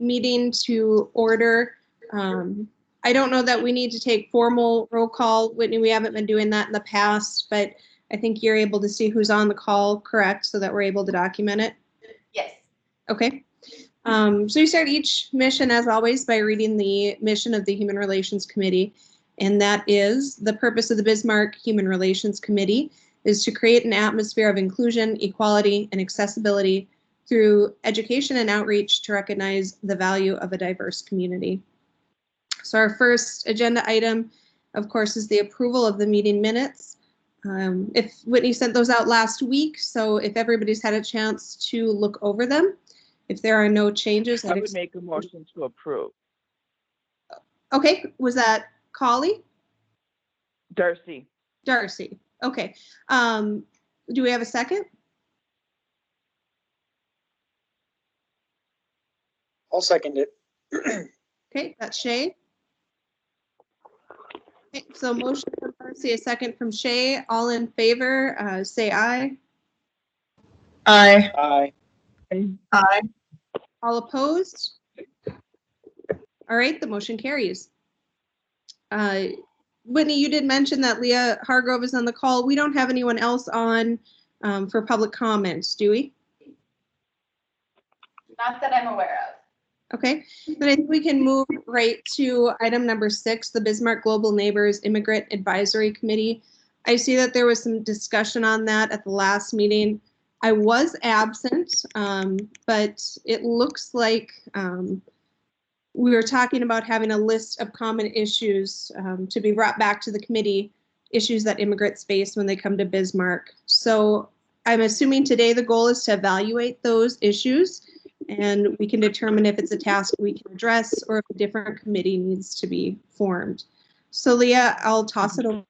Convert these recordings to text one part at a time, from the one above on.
meeting to order. I don't know that we need to take formal roll call. Whitney, we haven't been doing that in the past, but I think you're able to see who's on the call, correct, so that we're able to document it? Yes. Okay. So you start each mission, as always, by reading the mission of the Human Relations Committee, and that is the purpose of the Bismarck Human Relations Committee is to create an atmosphere of inclusion, equality, and accessibility through education and outreach to recognize the value of a diverse community. So our first agenda item, of course, is the approval of the meeting minutes. If Whitney sent those out last week, so if everybody's had a chance to look over them, if there are no changes, I would make a motion to approve. Okay, was that Collie? Darcy. Darcy. Okay. Do we have a second? I'll second it. Okay, that's Shay. Okay, so motion from Darcy, a second from Shay. All in favor, say aye. Aye. Aye. Aye. All opposed? All right, the motion carries. Whitney, you did mention that Leah Hargrove is on the call. We don't have anyone else on for public comments, do we? Not that I'm aware of. Okay, then I think we can move right to item number 6, the Bismarck Global Neighbors Immigrant Advisory Committee. I see that there was some discussion on that at the last meeting. I was absent, but it looks like we were talking about having a list of common issues to be brought back to the committee, issues that immigrants face when they come to Bismarck. So I'm assuming today the goal is to evaluate those issues, and we can determine if it's a task we can address or if a different committee needs to be formed. So Leah, I'll toss it over.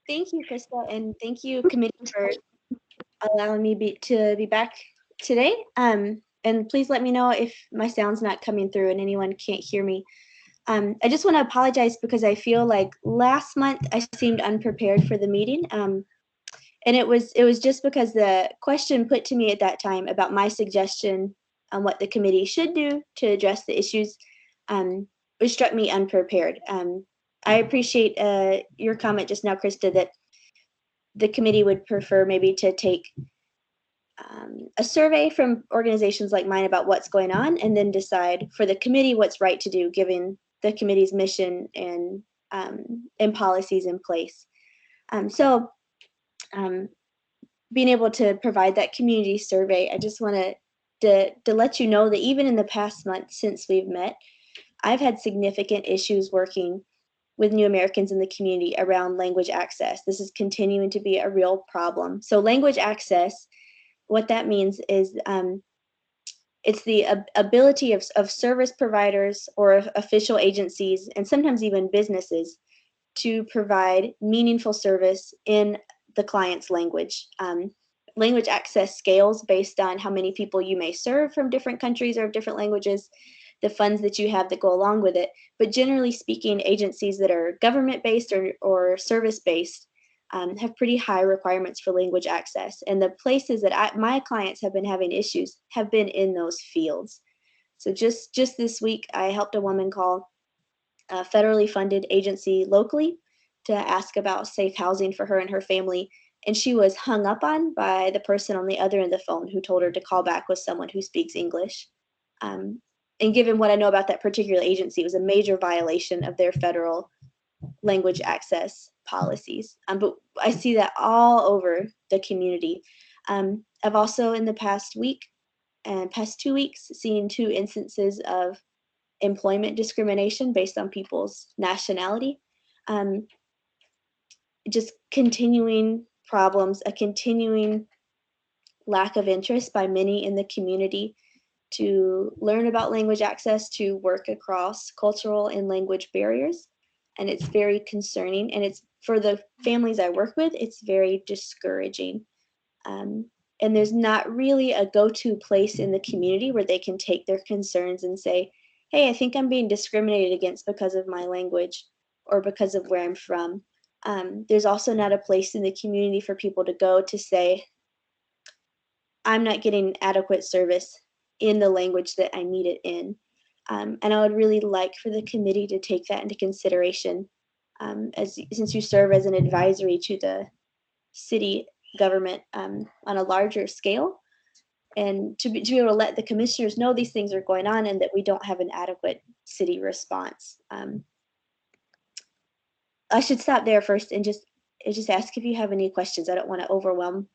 Thank you, Krista, and thank you, committee, for allowing me to be back today. And please let me know if my sound's not coming through and anyone can't hear me. I just want to apologize because I feel like last month I seemed unprepared for the meeting. And it was just because the question put to me at that time about my suggestion on what the committee should do to address the issues, it struck me unprepared. I appreciate your comment just now, Krista, that the committee would prefer maybe to take a survey from organizations like mine about what's going on and then decide for the committee what's right to do given the committee's mission and policies in place. Being able to provide that community survey, I just want to let you know that even in the past month since we've met, I've had significant issues working with new Americans in the community around language access. This is continuing to be a real problem. So language access, what that means is it's the ability of service providers or official agencies and sometimes even businesses to provide meaningful service in the client's language. Language access scales based on how many people you may serve from different countries or of different languages, the funds that you have that go along with it. But generally speaking, agencies that are government-based or service-based have pretty high requirements for language access. And the places that my clients have been having issues have been in those fields. So just this week, I helped a woman call a federally funded agency locally to ask about safe housing for her and her family. And she was hung up on by the person on the other end of the phone who told her to call back with someone who speaks English. And given what I know about that particular agency, it was a major violation of their federal language access policies. But I see that all over the community. I've also in the past week and past 2 weeks seen 2 instances of employment discrimination based on people's nationality. Just continuing problems, a continuing lack of interest by many in the community to learn about language access, to work across cultural and language barriers. And it's very concerning. And it's for the families I work with, it's very discouraging. And there's not really a go-to place in the community where they can take their concerns and say, hey, I think I'm being discriminated against because of my language or because of where I'm from. There's also not a place in the community for people to go to say, I'm not getting adequate service in the language that I need it in. And I would really like for the committee to take that into consideration, since you serve as an advisory to the city government on a larger scale, and to be able to let the commissioners know these things are going on and that we don't have an adequate city response. I should stop there first and just ask if you have any questions. I don't want to overwhelm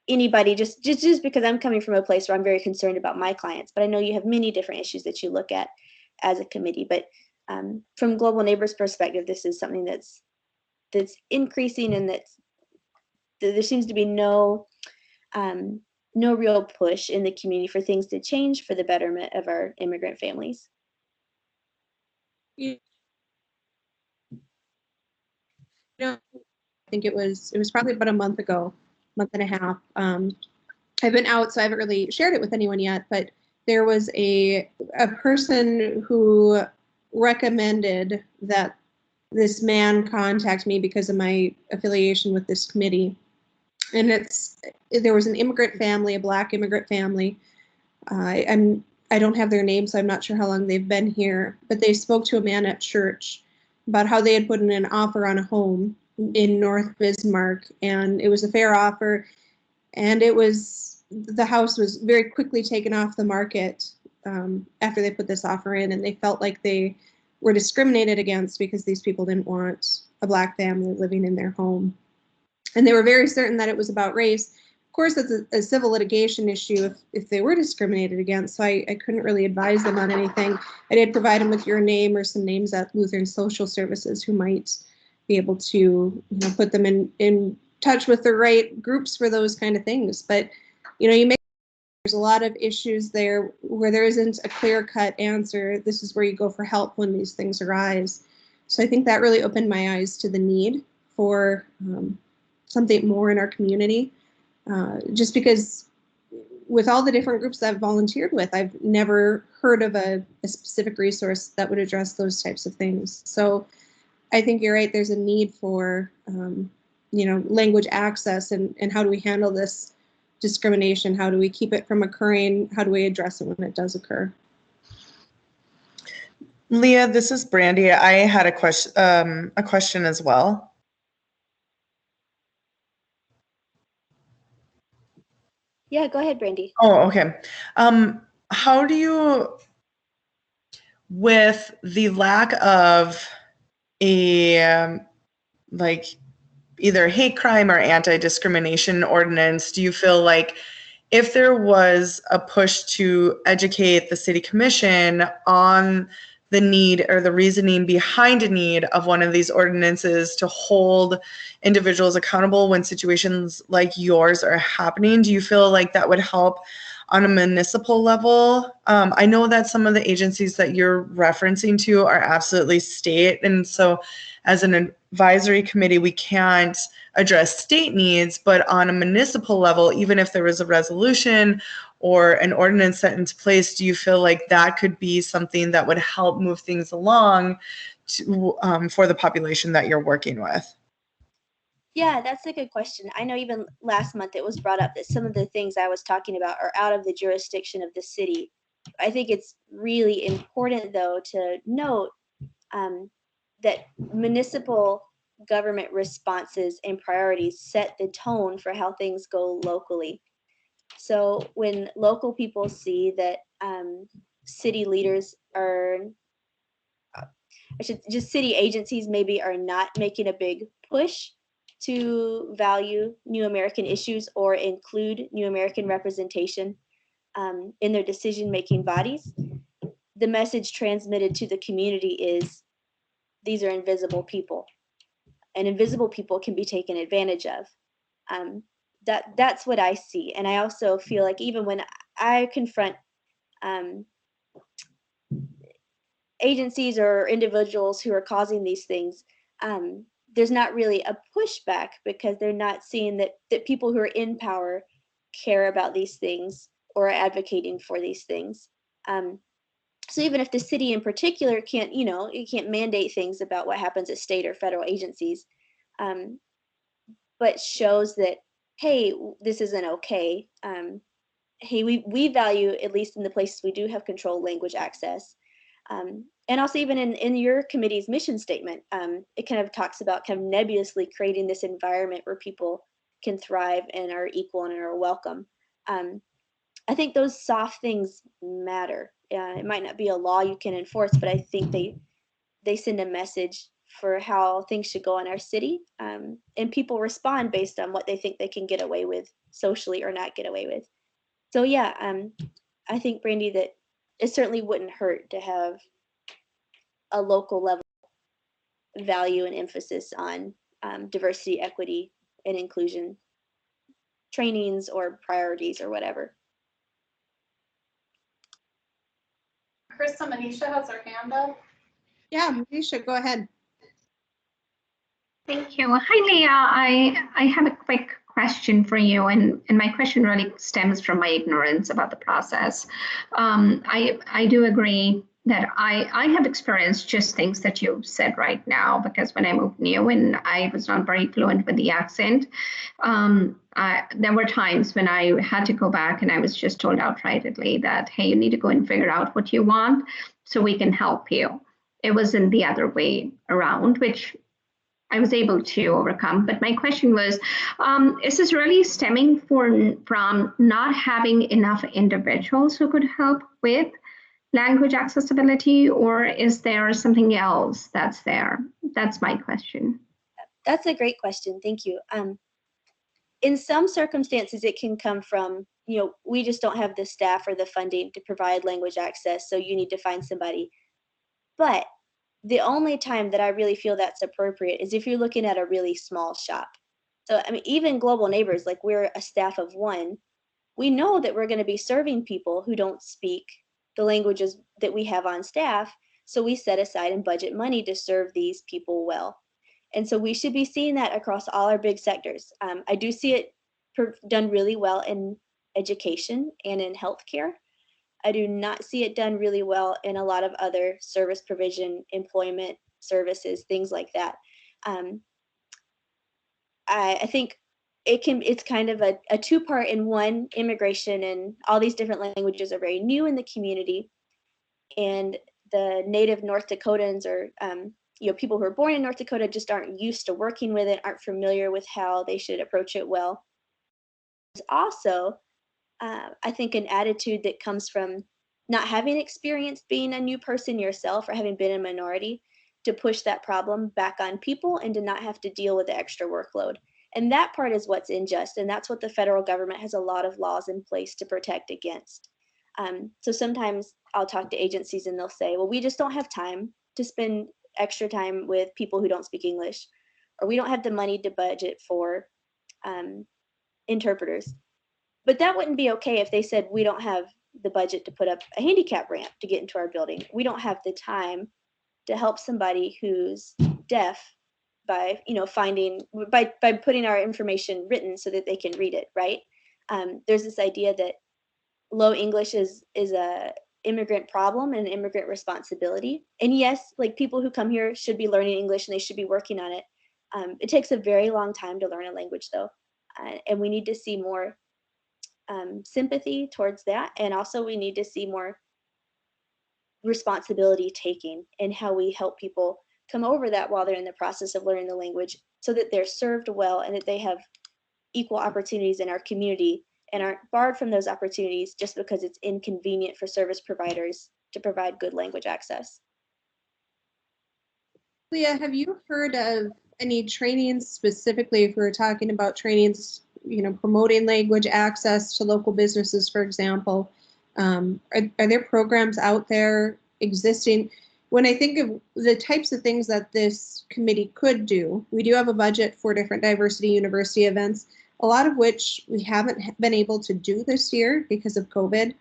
anybody just because I'm coming from a place where I'm very concerned about my clients, but I know you have many different issues that you look at as a committee. But from Global Neighbors perspective, this is something that's increasing, and there seems to be no real push in the community for things to change for the betterment of our immigrant families. You know, I think it was probably about a month ago, month and a half. I've been out, so I haven't really shared it with anyone yet, but there was a person who recommended that this man contact me because of my affiliation with this committee. And there was an immigrant family, a Black immigrant family. I don't have their name, so I'm not sure how long they've been here, but they spoke to a man at church about how they had put in an offer on a home in North Bismarck, and it was a fair offer, and the house was very quickly taken off the market after they put this offer in, and they felt like they were discriminated against because these people didn't want a Black family living in their home. And they were very certain that it was about race. Of course, it's a civil litigation issue if they were discriminated against, so I couldn't really advise them on anything. I did provide them with your name or some names at Lutheran Social Services who might be able to put them in touch with the right groups for those kind of things. But there's a lot of issues there where there isn't a clear-cut answer. This is where you go for help when these things arise. So I think that really opened my eyes to the need for something more in our community. Just because with all the different groups that I've volunteered with, I've never heard of a specific resource that would address those types of things. So I think you're right, there's a need for language access, and how do we handle this discrimination? How do we keep it from occurring? How do we address it when it does occur? Leah, this is Brandy. I had a question as well. Yeah, go ahead, Brandy. Oh, okay. How do you, with the lack of a either hate crime or anti-discrimination ordinance, do you feel like if there was a push to educate the city commission on the need or the reasoning behind a need of one of these ordinances to hold individuals accountable when situations like yours are happening, do you feel like that would help on a municipal level? I know that some of the agencies that you're referencing to are absolutely state, and so as an advisory committee, we can't address state needs, but on a municipal level, even if there was a resolution or an ordinance set into place, do you feel like that could be something that would help move things along for the population that you're working with? Yeah, that's a good question. I know even last month it was brought up that some of the things I was talking about are out of the jurisdiction of the city. I think it's really important, though, to note that municipal government responses and priorities set the tone for how things go locally. So when local people see that city leaders city agencies maybe are not making a big push to value New American issues or include New American representation in their decision-making bodies, the message transmitted to the community is these are invisible people, and invisible people can be taken advantage of. That's what I see. And I also feel like even when I confront agencies or individuals who are causing these things, there's not really a pushback because they're not seeing that people who are in power care about these things or are advocating for these things. So even if the city in particular can't, it can't mandate things about what happens at state or federal agencies, but shows that hey, this isn't okay. Hey, we value, at least in the places we do have control, language access. And also even in your committee's mission statement, it kind of talks about kind of nebulously creating this environment where people can thrive and are equal and are welcome. I think those soft things matter. It might not be a law you can enforce, but I think they send a message for how things should go in our city. And people respond based on what they think they can get away with socially or not get away with. So yeah, I think, Brandy, that it certainly wouldn't hurt to have a local level value and emphasis on diversity, equity, and inclusion trainings or priorities or whatever. Krista Manisha has her hand up. Yeah, Manisha, go ahead. Thank you. Hi, Leah. I have a quick question for you, and my question really stems from my ignorance about the process. I do agree that I have experienced just things that you said right now, because when I moved new and I was not very fluent with the accent, there were times when I had to go back and I was just told outrightly that, hey, you need to go and figure out what you want so we can help you. It wasn't the other way around, which I was able to overcome. But my question was, is this really stemming from not having enough individuals who could help with language accessibility, or is there something else that's there? That's my question. That's a great question. Thank you. In some circumstances, it can come from, we just don't have the staff or the funding to provide language access, so you need to find somebody. But the only time that I really feel that's appropriate is if you're looking at a really small shop. So, I mean, even Global Neighbors, like we're a staff of one, we know that we're going to be serving people who don't speak the languages that we have on staff. So we set aside and budget money to serve these people well. And so we should be seeing that across all our big sectors. I do see it done really well in education and in healthcare. I do not see it done really well in a lot of other service provision, employment services, things like that. I think it's kind of a two-part in one. Immigration and all these different languages are very new in the community, and the native North Dakotans or people who are born in North Dakota just aren't used to working with it, aren't familiar with how they should approach it well. It's also, I think, an attitude that comes from not having experience being a new person yourself or having been a minority, to push that problem back on people and to not have to deal with the extra workload. And that part is what's unjust, and that's what the federal government has a lot of laws in place to protect against. So sometimes I'll talk to agencies and they'll say, well, we just don't have time to spend extra time with people who don't speak English, or we don't have the money to budget for interpreters. But that wouldn't be okay if they said we don't have the budget to put up a handicap ramp to get into our building. We don't have the time to help somebody who's deaf by putting our information written so that they can read it, right? There's this idea that low English is a immigrant problem and an immigrant responsibility. And yes, like people who come here should be learning English and they should be working on it. It takes a very long time to learn a language though. And we need to see more sympathy towards that. And also we need to see more responsibility taking in how we help people come over that while they're in the process of learning the language, so that they're served well and that they have equal opportunities in our community and aren't barred from those opportunities just because it's inconvenient for service providers to provide good language access. Leah, have you heard of any trainings specifically, if we were talking about trainings, promoting language access to local businesses, for example? Are there programs out there existing? When I think of the types of things that this committee could do, we do have a budget for different diversity university events, a lot of which we haven't been able to do this year because of COVID.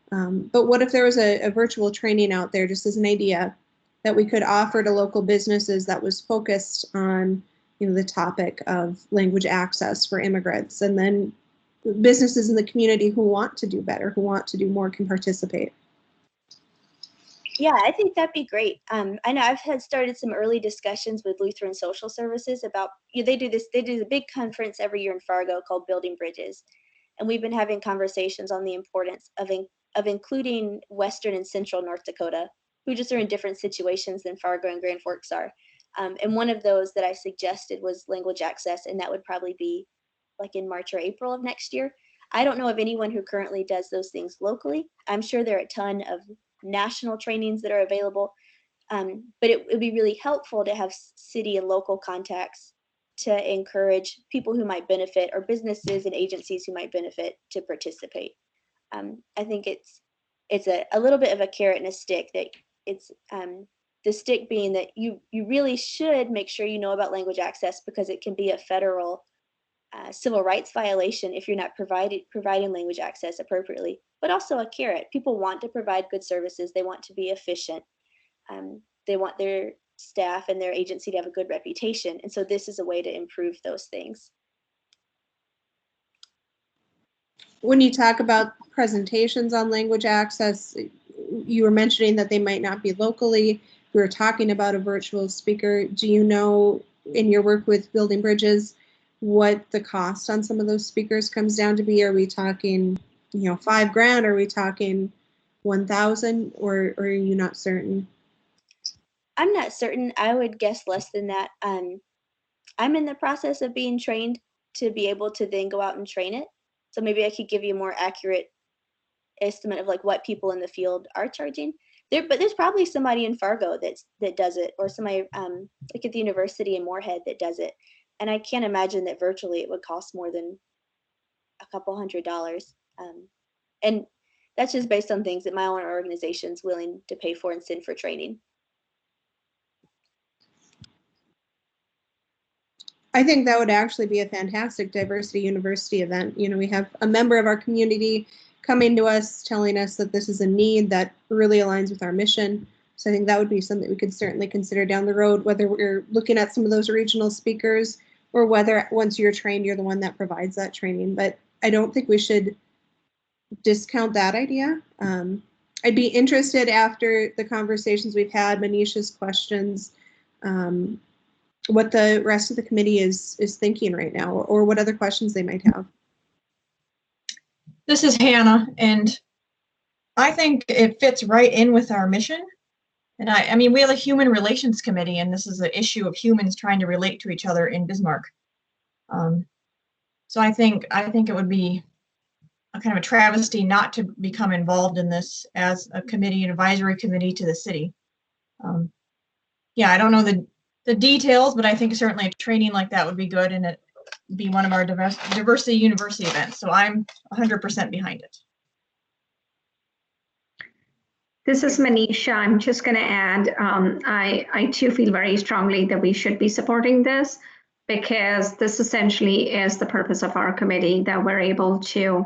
But what if there was a virtual training out there, just as an idea, that we could offer to local businesses that was focused on the topic of language access for immigrants, and then businesses in the community who want to do better, who want to do more, can participate? Yeah, I think that'd be great. I know I've had started some early discussions with Lutheran Social Services about, they do a big conference every year in Fargo called Building Bridges. And we've been having conversations on the importance of including Western and Central North Dakota, who just are in different situations than Fargo and Grand Forks are. And one of those that I suggested was language access, and that would probably be like in March or April of next year. I don't know of anyone who currently does those things locally. I'm sure there are a ton of national trainings that are available, but it would be really helpful to have city and local contacts to encourage people who might benefit, or businesses and agencies who might benefit, to participate. I think it's a little bit of a carrot and a stick. That it's the stick being that you really should make sure you know about language access, because it can be a federal civil rights violation if you're not providing language access appropriately. But also a carrot. People want to provide good services. They want to be efficient. They want their staff and their agency to have a good reputation. And so this is a way to improve those things. When you talk about presentations on language access, you were mentioning that they might not be locally. We were talking about a virtual speaker. Do you know, in your work with Building Bridges, what the cost on some of those speakers comes down to be? Are we talking, $5,000? Are we talking 1,000? Or are you not certain? I'm not certain. I would guess less than that. I'm in the process of being trained to be able to then go out and train it. So maybe I could give you a more accurate estimate of like what people in the field are charging. But there's probably somebody in Fargo that does it, or somebody like at the university in Moorhead that does it. And I can't imagine that virtually it would cost more than a couple $100. And that's just based on things that my own organization's willing to pay for and send for training. I think that would actually be a fantastic diversity university event. We have a member of our community coming to us telling us that this is a need that really aligns with our mission. So I think that would be something we could certainly consider down the road, whether we're looking at some of those regional speakers or whether once you're trained, you're the one that provides that training. But I don't think we should discount that idea. I'd be interested, after the conversations we've had, Manisha's questions, what the rest of the committee is thinking right now, or what other questions they might have. This is Hannah, and I think it fits right in with our mission. And I mean, we have a human relations committee, and this is an issue of humans trying to relate to each other in Bismarck. So I think it would be a kind of a travesty not to become involved in this as a committee, an advisory committee to the city. Yeah, I don't know the details, but I think certainly a training like that would be good, and it be one of our diversity university events. So I'm 100% behind it. This is Manisha. I'm just going to add, I too feel very strongly that we should be supporting this, because this essentially is the purpose of our committee, that we're able to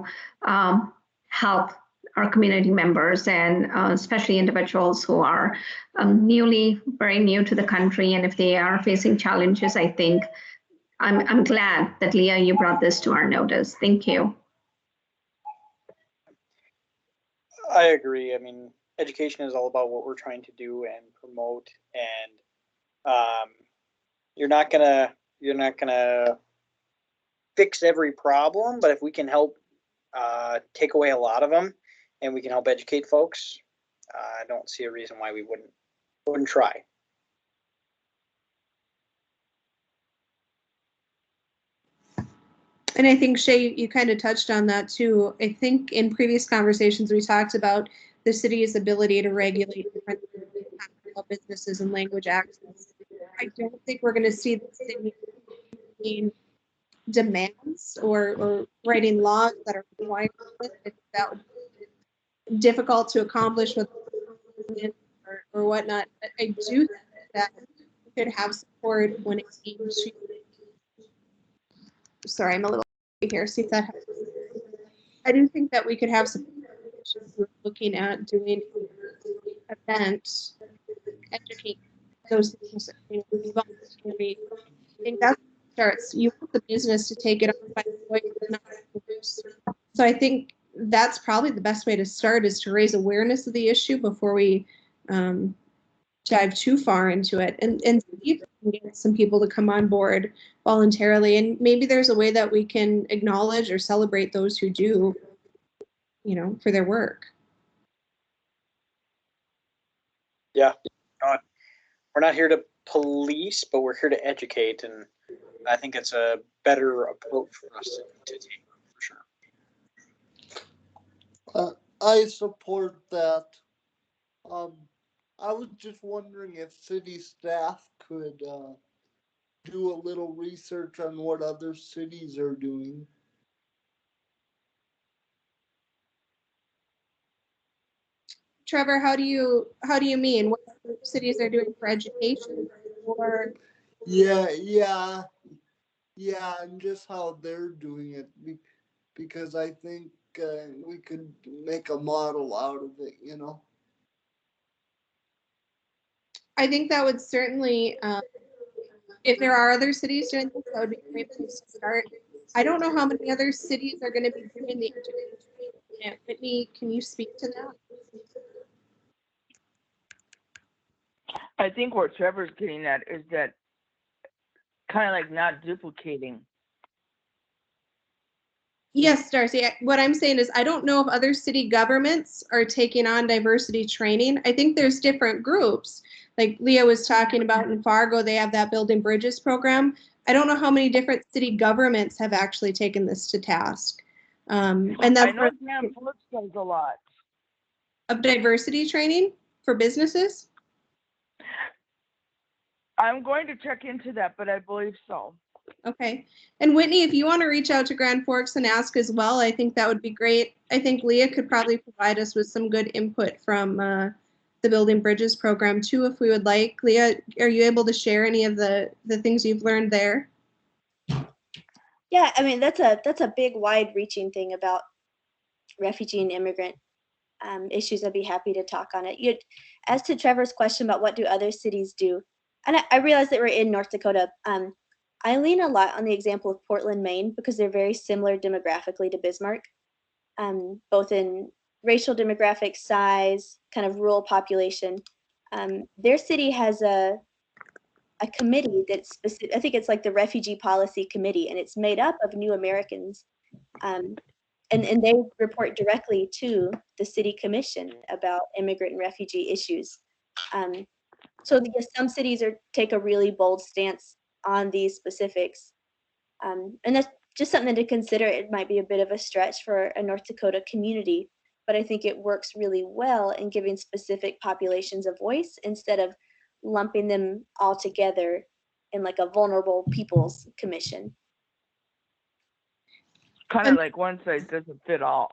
help our community members, and especially individuals who are very new to the country. And if they are facing challenges, I think I'm glad that Leah, you brought this to our notice. Thank you. I agree. I mean, education is all about what we're trying to do and promote, and you're not gonna fix every problem, but if we can help take away a lot of them, and we can help educate folks, I don't see a reason why we wouldn't try. And I think, Shay, you kind of touched on that too. I think in previous conversations, we talked about the city's ability to regulate different businesses and language access. I don't think we're going to see the same demands or writing laws that are required. That would be difficult to accomplish with or whatnot. But I do think that we could have support when it came to. Sorry, I'm a little here. See if that helps. I do think that we could have some looking at doing events, educate those things. I think that starts. You want the business to take it on by the way. So I think that's probably the best way to start, is to raise awareness of the issue before we dive too far into it, and see if we can get some people to come on board voluntarily. And maybe there's a way that we can acknowledge or celebrate those who do, for their work. Yeah, we're not here to police, but we're here to educate, and I think it's a better approach for us to take, for sure. I support that. I was just wondering if city staff could do a little research on what other cities are doing. Trevor, how do you mean? What cities are doing for education? Or Yeah, and just how they're doing it, because I think we could make a model out of it, I think that would certainly, if there are other cities doing this, that would be a great place to start. I don't know how many other cities are going to be doing the education. Whitney, can you speak to that? I think what Trevor's getting at is that kind of like not duplicating. Yes, Darcy. What I'm saying is I don't know if other city governments are taking on diversity training. I think there's different groups. Like Leah was talking about in Fargo, they have that Building Bridges program. I don't know how many different city governments have actually taken this to task. And that's I know Grand Forks does a lot of diversity training for businesses. I'm going to check into that, but I believe so. Okay. And Whitney, if you want to reach out to Grand Forks and ask as well, I think that would be great. I think Leah could probably provide us with some good input from the Building Bridges program too, if we would like. Leah, are you able to share any of the things you've learned there? Yeah, I mean, that's a big, wide-reaching thing about refugee and immigrant issues. I'd be happy to talk on it. As to Trevor's question about what do other cities do, and I realize that we're in North Dakota. I lean a lot on the example of Portland, Maine, because they're very similar demographically to Bismarck, both in racial demographic, size, kind of rural population. Their city has a committee that's specific. I think it's like the Refugee Policy Committee, and it's made up of new Americans. And they report directly to the city commission about immigrant and refugee issues. So yes, some cities take a really bold stance on these specifics. And that's just something to consider. It might be a bit of a stretch for a North Dakota community, but I think it works really well in giving specific populations a voice instead of lumping them all together in like a vulnerable people's commission. Kind of like one size doesn't fit all.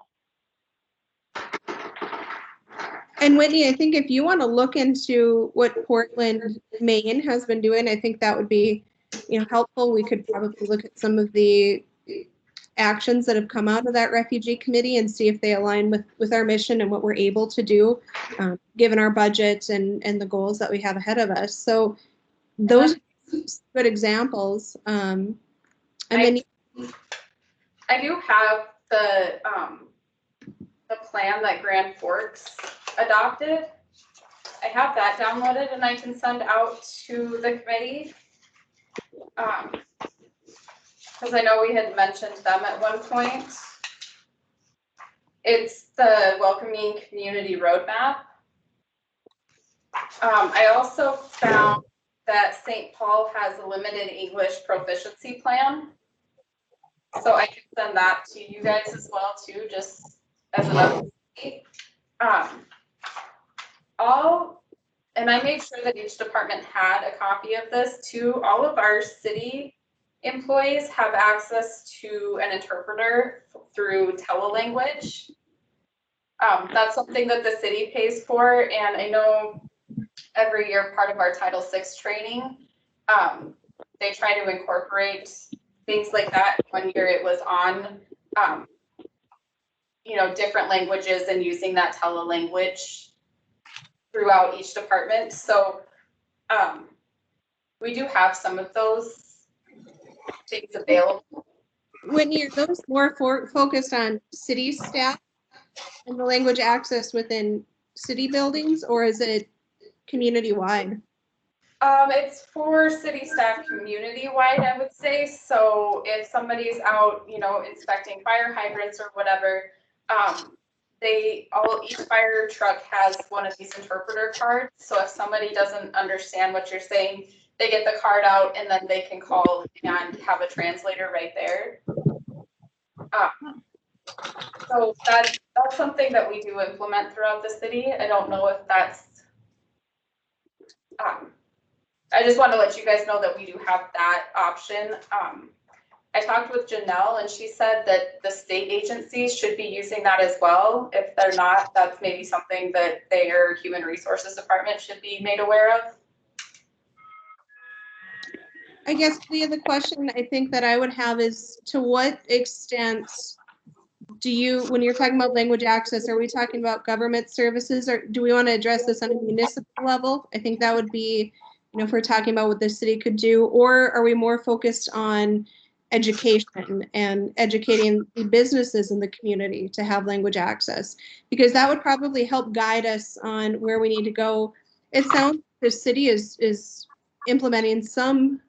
And Whitney, I think if you want to look into what Portland, Maine has been doing, I think that would be, helpful. We could probably look at some of the actions that have come out of that refugee committee and see if they align with our mission and what we're able to do, given our budget and the goals that we have ahead of us. So those are good examples. And then I do have the plan that Grand Forks adopted. I have that downloaded and I can send out to the committee. Because I know we had mentioned them at one point. It's the Welcoming Community Roadmap. I also found that St. Paul has a limited English proficiency plan. So I can send that to you guys as well too, just as an update. And I made sure that each department had a copy of this too. All of our city employees have access to an interpreter through telelanguage. That's something that the city pays for, and I know every year part of our Title VI training, they try to incorporate things like that. One year it was on, different languages and using that telelanguage throughout each department. So we do have some of those things available. Whitney, are those more focused on city staff and the language access within city buildings, or is it community-wide? It's for city staff community-wide, I would say. So if somebody's out, inspecting fire hydrants or whatever, each fire truck has one of these interpreter cards. So if somebody doesn't understand what you're saying, they get the card out and then they can call and have a translator right there. So that's something that we do implement throughout the city. I don't know if that's, I just want to let you guys know that we do have that option. I talked with Janelle and she said that the state agencies should be using that as well. If they're not, that's maybe something that their human resources department should be made aware of. I guess, Leah, the question I think that I would have is, to what extent do you, when you're talking about language access, are we talking about government services, or do we want to address this on a municipal level? I think that would be, if we're talking about what the city could do, or are we more focused on education and educating the businesses in the community to have language access? Because that would probably help guide us on where we need to go. It sounds like the city is implementing some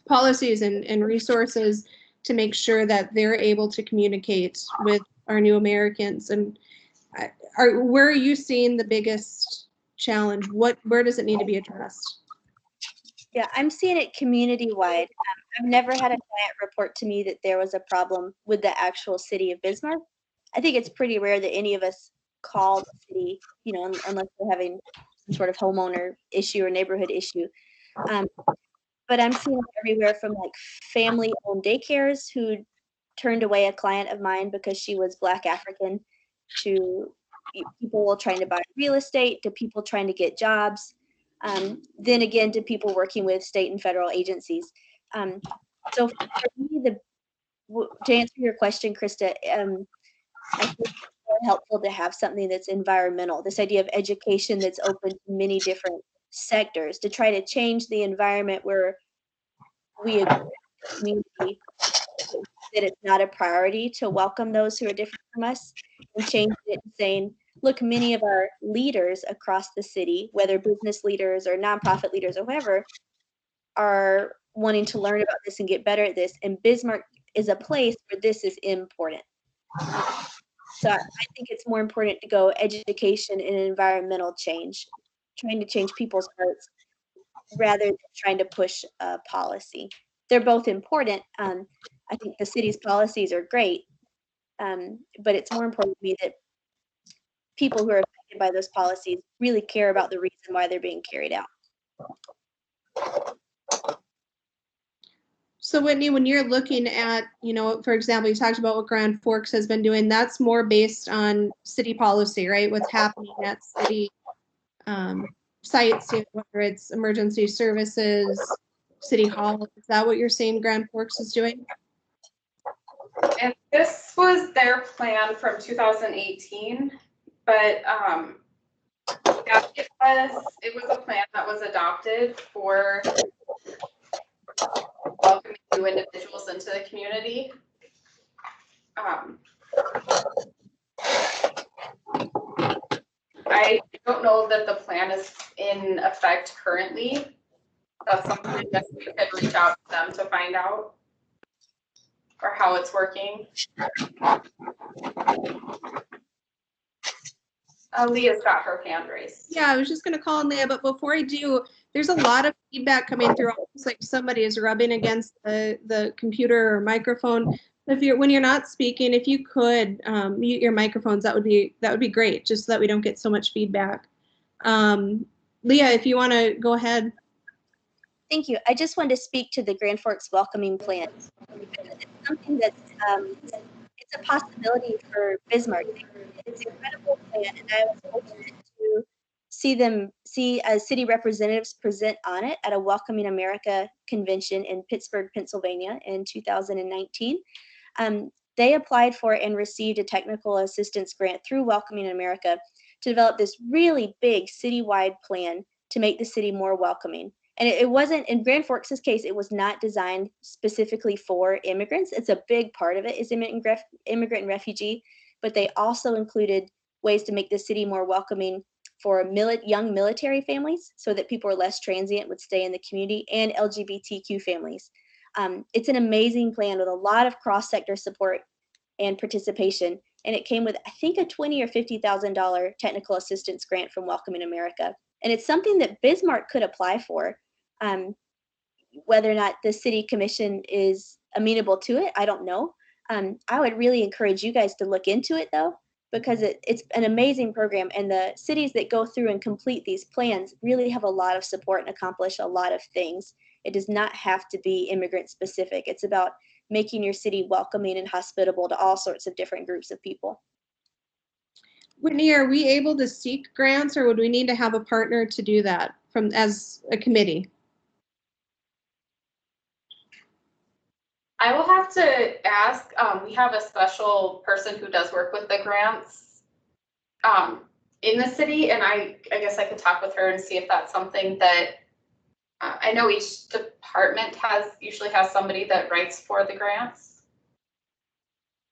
policies and resources to make sure that they're able to communicate with our new Americans. And where are you seeing the biggest challenge? Where does it need to be addressed? Yeah, I'm seeing it community-wide. I've never had a client report to me that there was a problem with the actual city of Bismarck. I think it's pretty rare that any of us call the city, unless we're having some sort of homeowner issue or neighborhood issue. But I'm seeing it everywhere, from like family-owned daycares who turned away a client of mine because she was Black African, to people trying to buy real estate, to people trying to get jobs, then again to people working with state and federal agencies. So for me, to answer your question, Krista, I think it's more helpful to have something that's environmental, this idea of education that's open to many different sectors, to try to change the environment where we agree as a community that it's not a priority to welcome those who are different from us, and change it and saying, look, many of our leaders across the city, whether business leaders or nonprofit leaders or whoever, are wanting to learn about this and get better at this. And Bismarck is a place where this is important. So I think it's more important to go education and environmental change, trying to change people's hearts rather than trying to push policy. They're both important. I think the city's policies are great, but it's more important to me that people who are affected by those policies really care about the reason why they're being carried out. So Whitney, when you're looking at, for example, you talked about what Grand Forks has been doing, that's more based on city policy, right? What's happening at city sites, whether it's emergency services, city hall. Is that what you're saying Grand Forks is doing? And this was their plan from 2018, but yeah, it was a plan that was adopted for welcoming new individuals into the community. I don't know that the plan is in effect currently. That's something that we could reach out to them to find out, or how it's working. Leah's got her hand raised. Yeah, I was just going to call on Leah, but before I do, there's a lot of feedback coming through. It's like somebody is rubbing against the computer or microphone. When you're not speaking, if you could mute your microphones, that would be great, just so that we don't get so much feedback. Leah, if you want to go ahead. Thank you. I just wanted to speak to the Grand Forks welcoming plan. It's something that's it's a possibility for Bismarck. It's an incredible plan, and I was fortunate to see city representatives present on it at a Welcoming America convention in Pittsburgh, Pennsylvania in 2019. They applied for and received a technical assistance grant through Welcoming America to develop this really big citywide plan to make the city more welcoming. And it wasn't, in Grand Forks' case, it was not designed specifically for immigrants. It's a big part of it is immigrant and refugee, but they also included ways to make the city more welcoming for young military families so that people are less transient, would stay in the community, and LGBTQ families. It's an amazing plan with a lot of cross-sector support and participation. And it came with, I think, a $20,000 or $50,000 technical assistance grant from Welcoming America. And it's something that Bismarck could apply for. Whether or not the city commission is amenable to it, I don't know. I would really encourage you guys to look into it though, because it's an amazing program, and the cities that go through and complete these plans really have a lot of support and accomplish a lot of things. It does not have to be immigrant specific. It's about making your city welcoming and hospitable to all sorts of different groups of people. Whitney, are we able to seek grants, or would we need to have a partner to do that as a committee? I will have to ask. We have a special person who does work with the grants in the city, and I guess I could talk with her and see if that's something that I know each department usually has somebody that writes for the grants.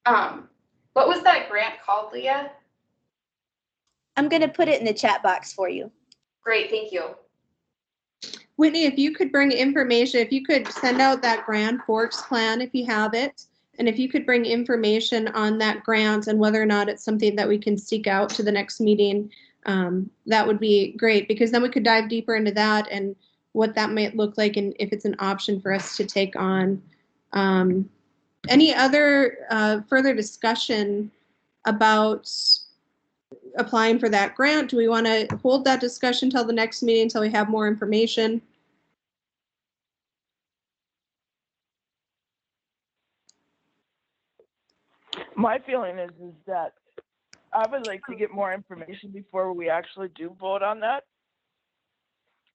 What was that grant called, Leah? I'm going to put it in the chat box for you. Great, thank you. Whitney, if you could bring information, if you could send out that Grand Forks plan if you have it, and if you could bring information on that grant and whether or not it's something that we can seek out to the next meeting, that would be great, because then we could dive deeper into that and what that might look like and if it's an option for us to take on. Any other further discussion about applying for that grant? Do we want to hold that discussion till the next meeting until we have more information? My feeling is that I would like to get more information before we actually do vote on that.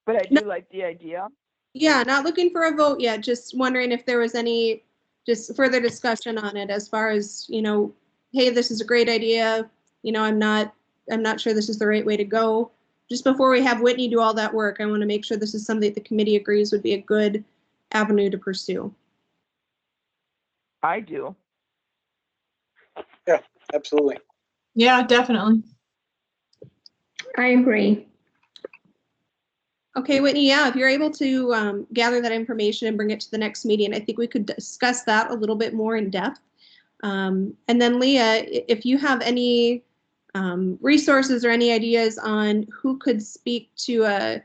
But I do like the idea. Yeah, not looking for a vote yet, just wondering if there was any just further discussion on it as far as, hey, this is a great idea. I'm not sure this is the right way to go. Just before we have Whitney do all that work, I want to make sure this is something that the committee agrees would be a good avenue to pursue. I do. Yeah, absolutely. Yeah, definitely. I agree. Okay, Whitney, yeah, if you're able to gather that information and bring it to the next meeting, I think we could discuss that a little bit more in depth. And then Leah, if you have any resources or any ideas on who could speak to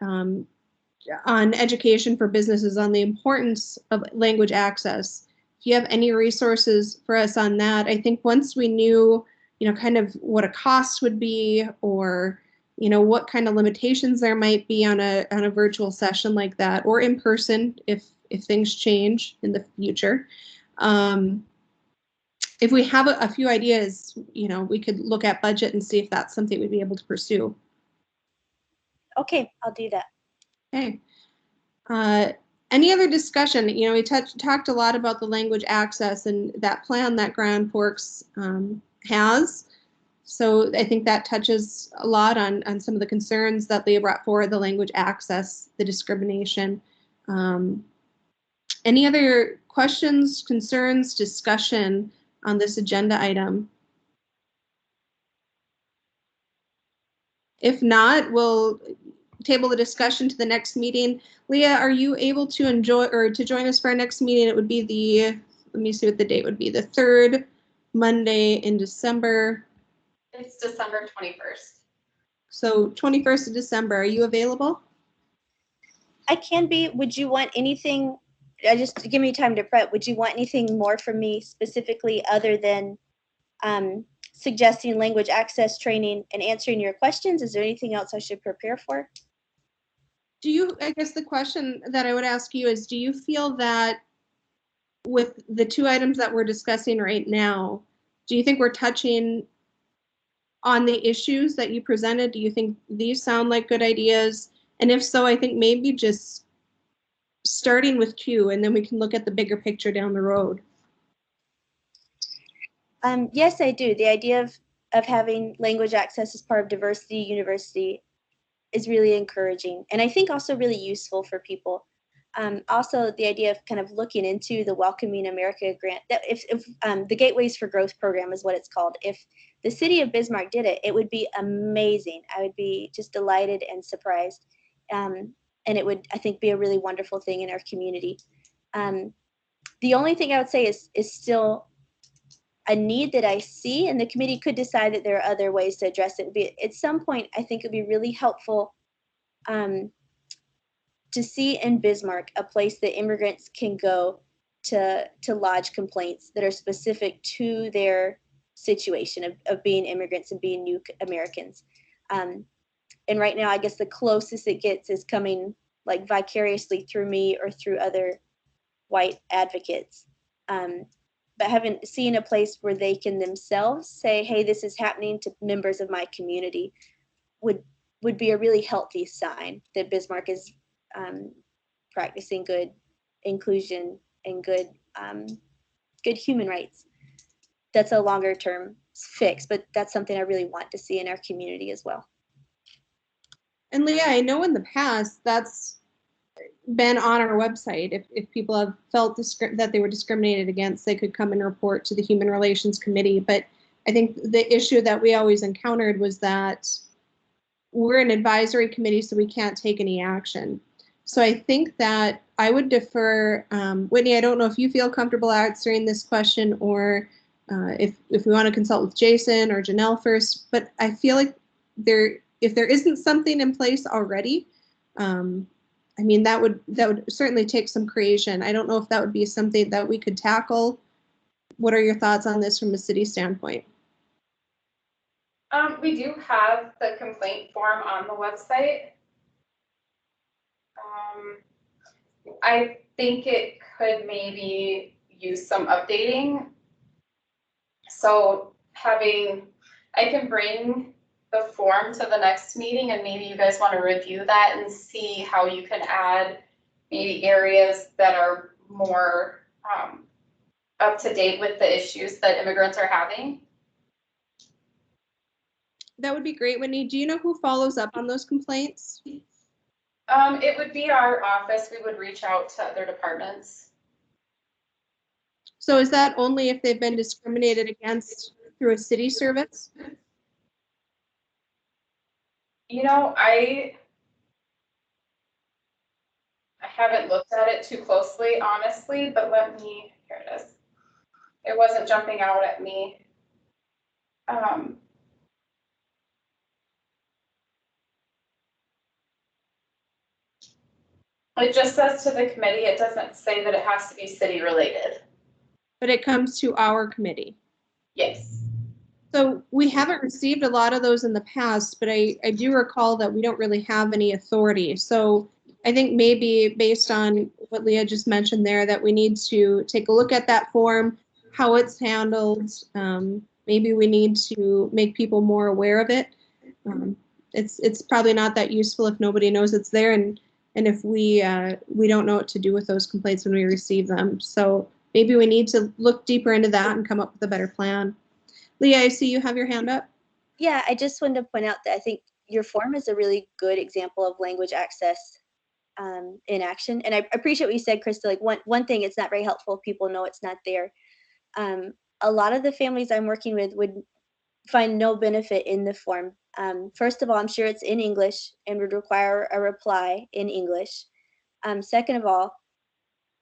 on education for businesses, on the importance of language access, if you have any resources for us on that, I think once we knew, kind of what a cost would be, or what kind of limitations there might be on a virtual session like that, or in person if things change in the future. If we have a few ideas, we could look at budget and see if that's something we'd be able to pursue. Okay, I'll do that. Okay. Any other discussion? We talked a lot about the language access and that plan that Grand Forks has. So I think that touches a lot on some of the concerns that Leah brought forward, the language access, the discrimination. Any other questions, concerns, discussion on this agenda item? If not, we'll table the discussion to the next meeting. Leah, are you able to join us for our next meeting? It would be let me see what the date would be, the third Monday in December. It's December 21st. So 21st of December, are you available? I can be. Would you want anything, just to give me time to prep, would you want anything more from me specifically other than suggesting language access training and answering your questions? Is there anything else I should prepare for? I guess the question that I would ask you is, do you feel that with the two items that we're discussing right now, do you think we're touching on the issues that you presented? Do you think these sound like good ideas? And if so, I think maybe just starting with two, and then we can look at the bigger picture down the road. Yes, I do. The idea of having language access as part of Diversity University is really encouraging, and I think also really useful for people. Also, the idea of kind of looking into the Welcoming America grant, that if the Gateways for Growth program is what it's called. If the city of Bismarck did it, it would be amazing. I would be just delighted and surprised. And it would, I think, be a really wonderful thing in our community. The only thing I would say is still a need that I see, and the committee could decide that there are other ways to address it. But at some point, I think it would be really helpful to see in Bismarck a place that immigrants can go to lodge complaints that are specific to their situation of being immigrants and being new Americans. And right now, I guess the closest it gets is coming like vicariously through me or through other white advocates. But having seen a place where they can themselves say, hey, this is happening to members of my community would be a really healthy sign that Bismarck is practicing good inclusion and good human rights. That's a longer term fix, but that's something I really want to see in our community as well. And Leah, I know in the past that's been on our website. If people have felt that they were discriminated against, they could come and report to the Human Relations Committee. But I think the issue that we always encountered was that we're an advisory committee, so we can't take any action. So I think that I would defer, Whitney, I don't know if you feel comfortable answering this question, or if we want to consult with Jason or Janelle first, but I feel like if there isn't something in place already, I mean, that would certainly take some creation. I don't know if that would be something that we could tackle. What are your thoughts on this from a city standpoint? We do have the complaint form on the website. I think it could maybe use some updating. So I can bring the form to the next meeting, and maybe you guys want to review that and see how you can add maybe areas that are more up to date with the issues that immigrants are having. That would be great, Whitney. Do you know who follows up on those complaints? It would be our office. We would reach out to other departments. So is that only if they've been discriminated against through a city service? You know, I haven't looked at it too closely, honestly, but here it is. It wasn't jumping out at me. It just says to the committee, it doesn't say that it has to be city related. But it comes to our committee. Yes. So we haven't received a lot of those in the past, but I do recall that we don't really have any authority. So I think maybe based on what Leah just mentioned there, that we need to take a look at that form, how it's handled. Maybe we need to make people more aware of it. It's probably not that useful if nobody knows it's there, and if we don't know what to do with those complaints when we receive them. So maybe we need to look deeper into that and come up with a better plan. Leah, I see you have your hand up. Yeah, I just wanted to point out that I think your form is a really good example of language access in action. And I appreciate what you said, Krista. Like one thing, it's not very helpful if people know it's not there. A lot of the families I'm working with would find no benefit in the form. First of all, I'm sure it's in English and would require a reply in English. Second of all,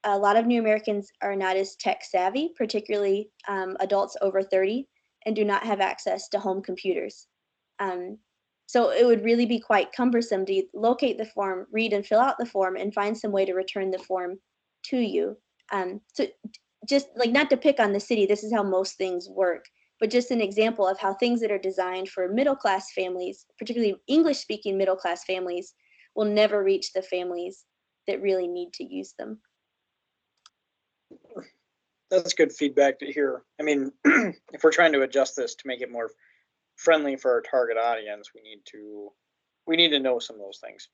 a lot of new Americans are not as tech savvy, particularly adults over 30, and do not have access to home computers. So it would really be quite cumbersome to locate the form, read and fill out the form, and find some way to return the form to you. So just like, not to pick on the city, this is how most things work, but just an example of how things that are designed for middle-class families, particularly English-speaking middle-class families, will never reach the families that really need to use them. That's good feedback to hear. I mean, if we're trying to adjust this to make it more friendly for our target audience, we need to know some of those things.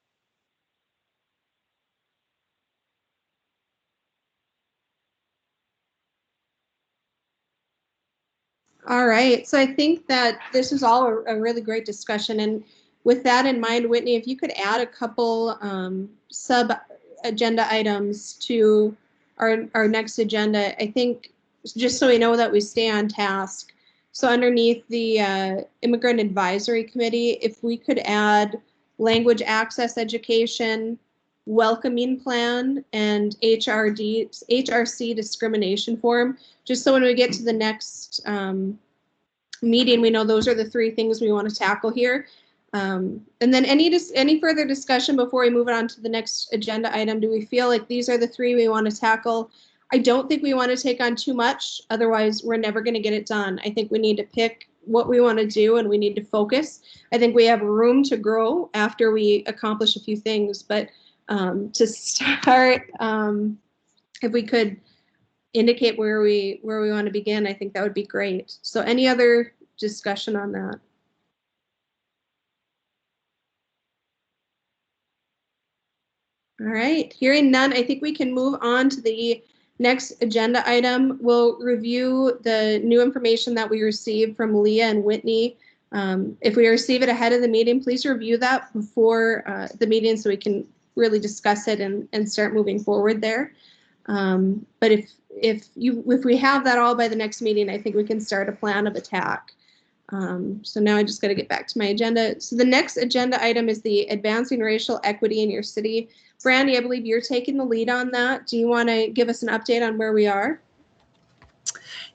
All right, so I think that this is all a really great discussion. And with that in mind, Whitney, if you could add a couple agenda items to our next agenda, I think, just so we know that we stay on task. So underneath the Immigrant Advisory Committee, if we could add language access education, welcoming plan, and HRC discrimination form, just so when we get to the next meeting, we know those are the 3 things we want to tackle here. And then any further discussion before we move on to the next agenda item? Do we feel like these are the 3 we want to tackle? I don't think we want to take on too much, otherwise we're never going to get it done. I think we need to pick what we want to do and we need to focus. I think we have room to grow after we accomplish a few things, but to start, if we could indicate where we want to begin, I think that would be great. So any other discussion on that? All right, hearing none, I think we can move on to the next agenda item. We'll review the new information that we received from Leah and Whitney. If we receive it ahead of the meeting, please review that before the meeting so we can really discuss it and start moving forward there. But if we have that all by the next meeting, I think we can start a plan of attack. So now I just got to get back to my agenda. So the next agenda item is the Advancing Racial Equity in Your City. Brandy, I believe you're taking the lead on that. Do you want to give us an update on where we are?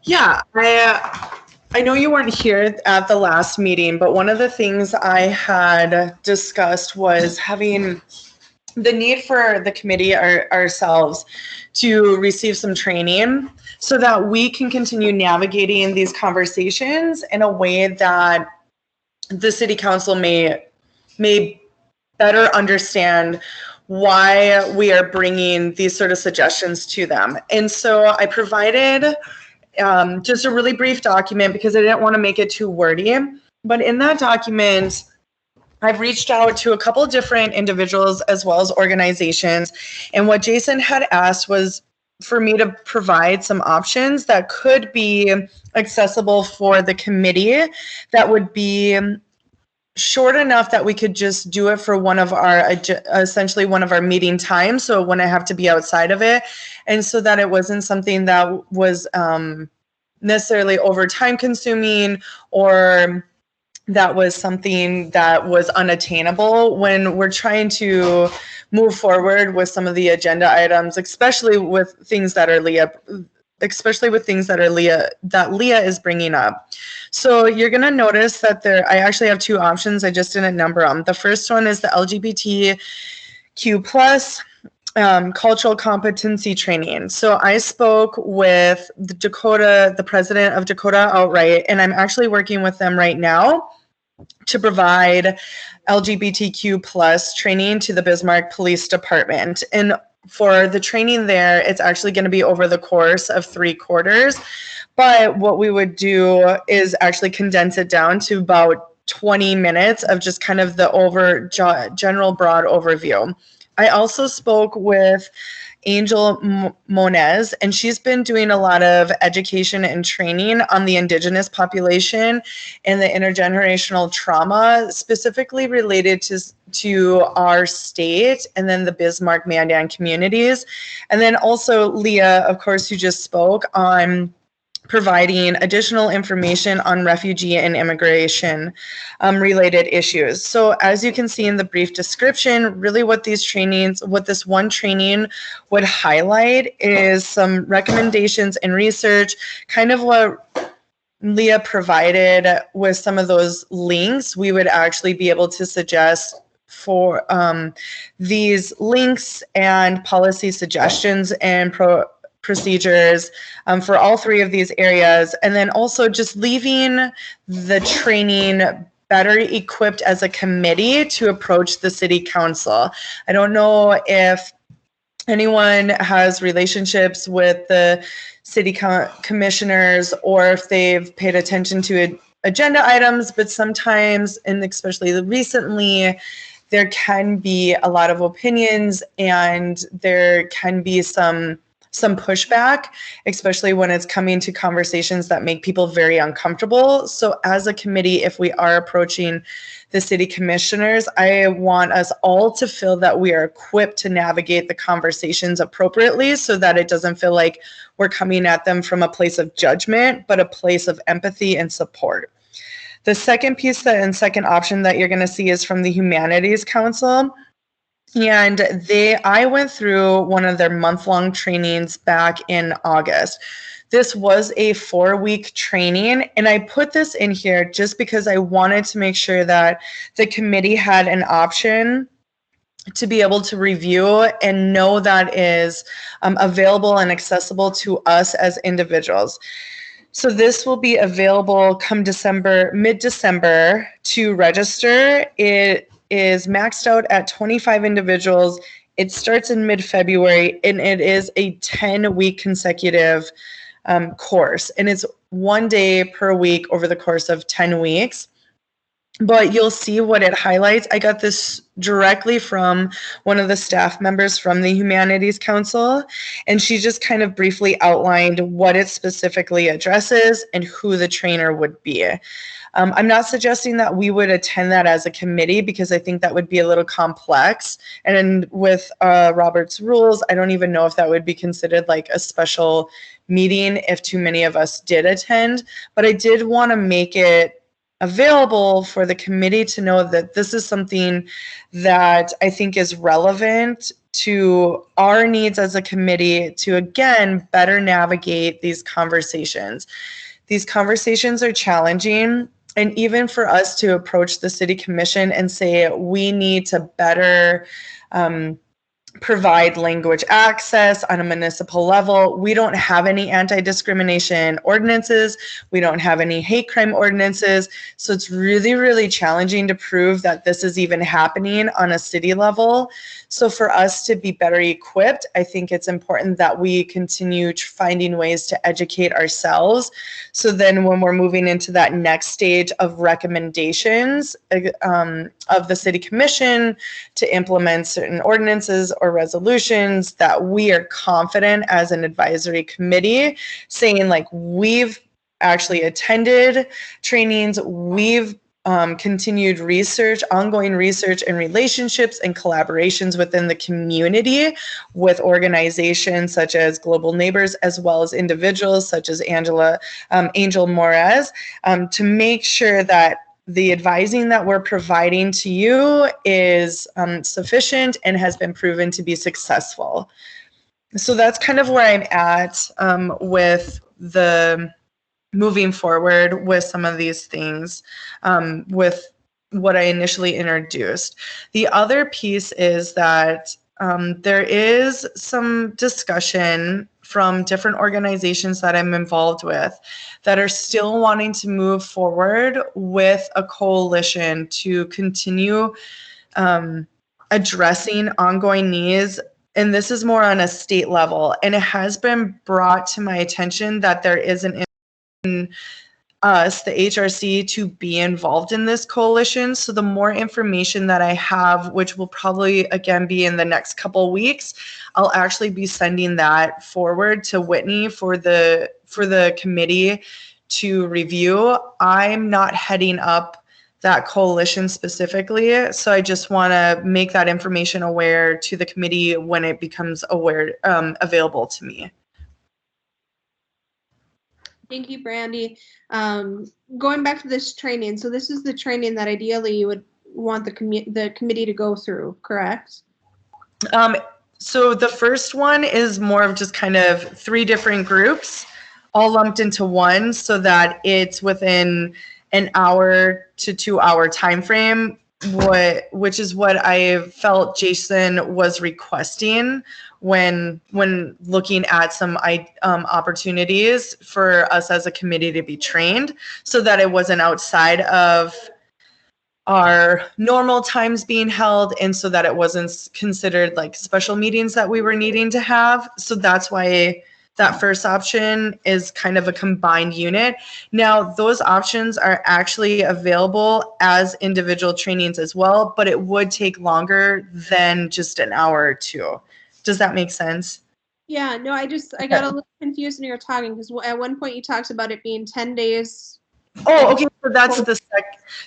Yeah, I know you weren't here at the last meeting, but one of the things I had discussed was having the need for the committee ourselves to receive some training so that we can continue navigating these conversations in a way that the city council may better understand why we are bringing these sort of suggestions to them. And so I provided just a really brief document because I didn't want to make it too wordy. But in that document, I've reached out to a couple different individuals as well as organizations. And what Jason had asked was for me to provide some options that could be accessible for the committee that would be short enough that we could just do it for one of our, essentially one of our meeting times. So it wouldn't have to be outside of it. And so that it wasn't something that was necessarily over time consuming or that was something that was unattainable when we're trying to move forward with some of the agenda items, especially with things that are Leah is bringing up. So you're going to notice that I actually have 2 options. I just didn't number them. The first one is the LGBTQ plus cultural competency training. So I spoke with the president of Dakota Outright, and I'm actually working with them right now to provide LGBTQ plus training to the Bismarck Police Department. And for the training there, it's actually going to be over the course of 3 quarters. But what we would do is actually condense it down to about 20 minutes of just kind of the general broad overview. I also spoke with Angel Monez, and she's been doing a lot of education and training on the Indigenous population and the intergenerational trauma specifically related to our state and then the Bismarck Mandan communities. And then also Leah, of course, who just spoke on providing additional information on refugee and immigration related issues. So as you can see in the brief description, really what this one training would highlight is some recommendations and research, kind of what Leah provided with some of those links. We would actually be able to suggest for these links and policy suggestions and procedures for all 3 of these areas, and then also just leaving the training better equipped as a committee to approach the city council. I don't know if anyone has relationships with the city commissioners or if they've paid attention to agenda items, but sometimes, and especially recently, there can be a lot of opinions and there can be some some pushback, especially when it's coming to conversations that make people very uncomfortable. So as a committee, if we are approaching the city commissioners, I want us all to feel that we are equipped to navigate the conversations appropriately so that it doesn't feel like we're coming at them from a place of judgment, but a place of empathy and support. The second piece and second option that you're going to see is from the Humanities Council. And I went through one of their month-long trainings back in August. This was a 4-week training, and I put this in here just because I wanted to make sure that the committee had an option to be able to review and know that is available and accessible to us as individuals. So this will be available come mid-December to register. It is maxed out at 25 individuals. It starts in mid-February, and it is a 10-week consecutive course. And it's 1 day per week over the course of 10 weeks. But you'll see what it highlights. I got this directly from one of the staff members from the Humanities Council, and she just kind of briefly outlined what it specifically addresses and who the trainer would be. I'm not suggesting that we would attend that as a committee because I think that would be a little complex. And with Robert's rules, I don't even know if that would be considered like a special meeting if too many of us did attend. But I did want to make it available for the committee to know that this is something that I think is relevant to our needs as a committee to, again, better navigate these conversations. These conversations are challenging. And even for us to approach the city commission and say, we need to better provide language access on a municipal level. We don't have any anti-discrimination ordinances. We don't have any hate crime ordinances. So it's really, really challenging to prove that this is even happening on a city level. So for us to be better equipped, I think it's important that we continue finding ways to educate ourselves. So then when we're moving into that next stage of recommendations of the city commission to implement certain ordinances or resolutions, that we are confident as an advisory committee saying like, we've actually attended trainings, we've continued research, ongoing research and relationships and collaborations within the community with organizations such as Global Neighbors, as well as individuals such as Angel Morez, to make sure that the advising that we're providing to you is sufficient and has been proven to be successful. So that's kind of where I'm at with the moving forward with some of these things with what I initially introduced. The other piece is that there is some discussion from different organizations that I'm involved with that are still wanting to move forward with a coalition to continue addressing ongoing needs. And this is more on a state level. And it has been brought to my attention that there is an us, the HRC, to be involved in this coalition. So the more information that I have, which will probably again be in the next couple weeks, I'll actually be sending that forward to Whitney for the committee to review. I'm not heading up that coalition specifically, so I just want to make that information aware to the committee when it becomes available to me. Thank you, Brandy. Going back to this training, so this is the training that ideally you would want the committee to go through, correct? So the first one is more of just kind of 3 different groups all lumped into one so that it's within an hour to 2 hour time frame, which is what I felt Jason was requesting when looking at some opportunities for us as a committee to be trained, so that it wasn't outside of our normal times being held, and so that it wasn't considered like special meetings that we were needing to have. So that's why that first option is kind of a combined unit. Now, those options are actually available as individual trainings as well, but it would take longer than just an hour or 2. Does that make sense? Yeah, no, I got a little confused when you were talking because at one point you talked about it being 10 days. Oh, okay, so that's the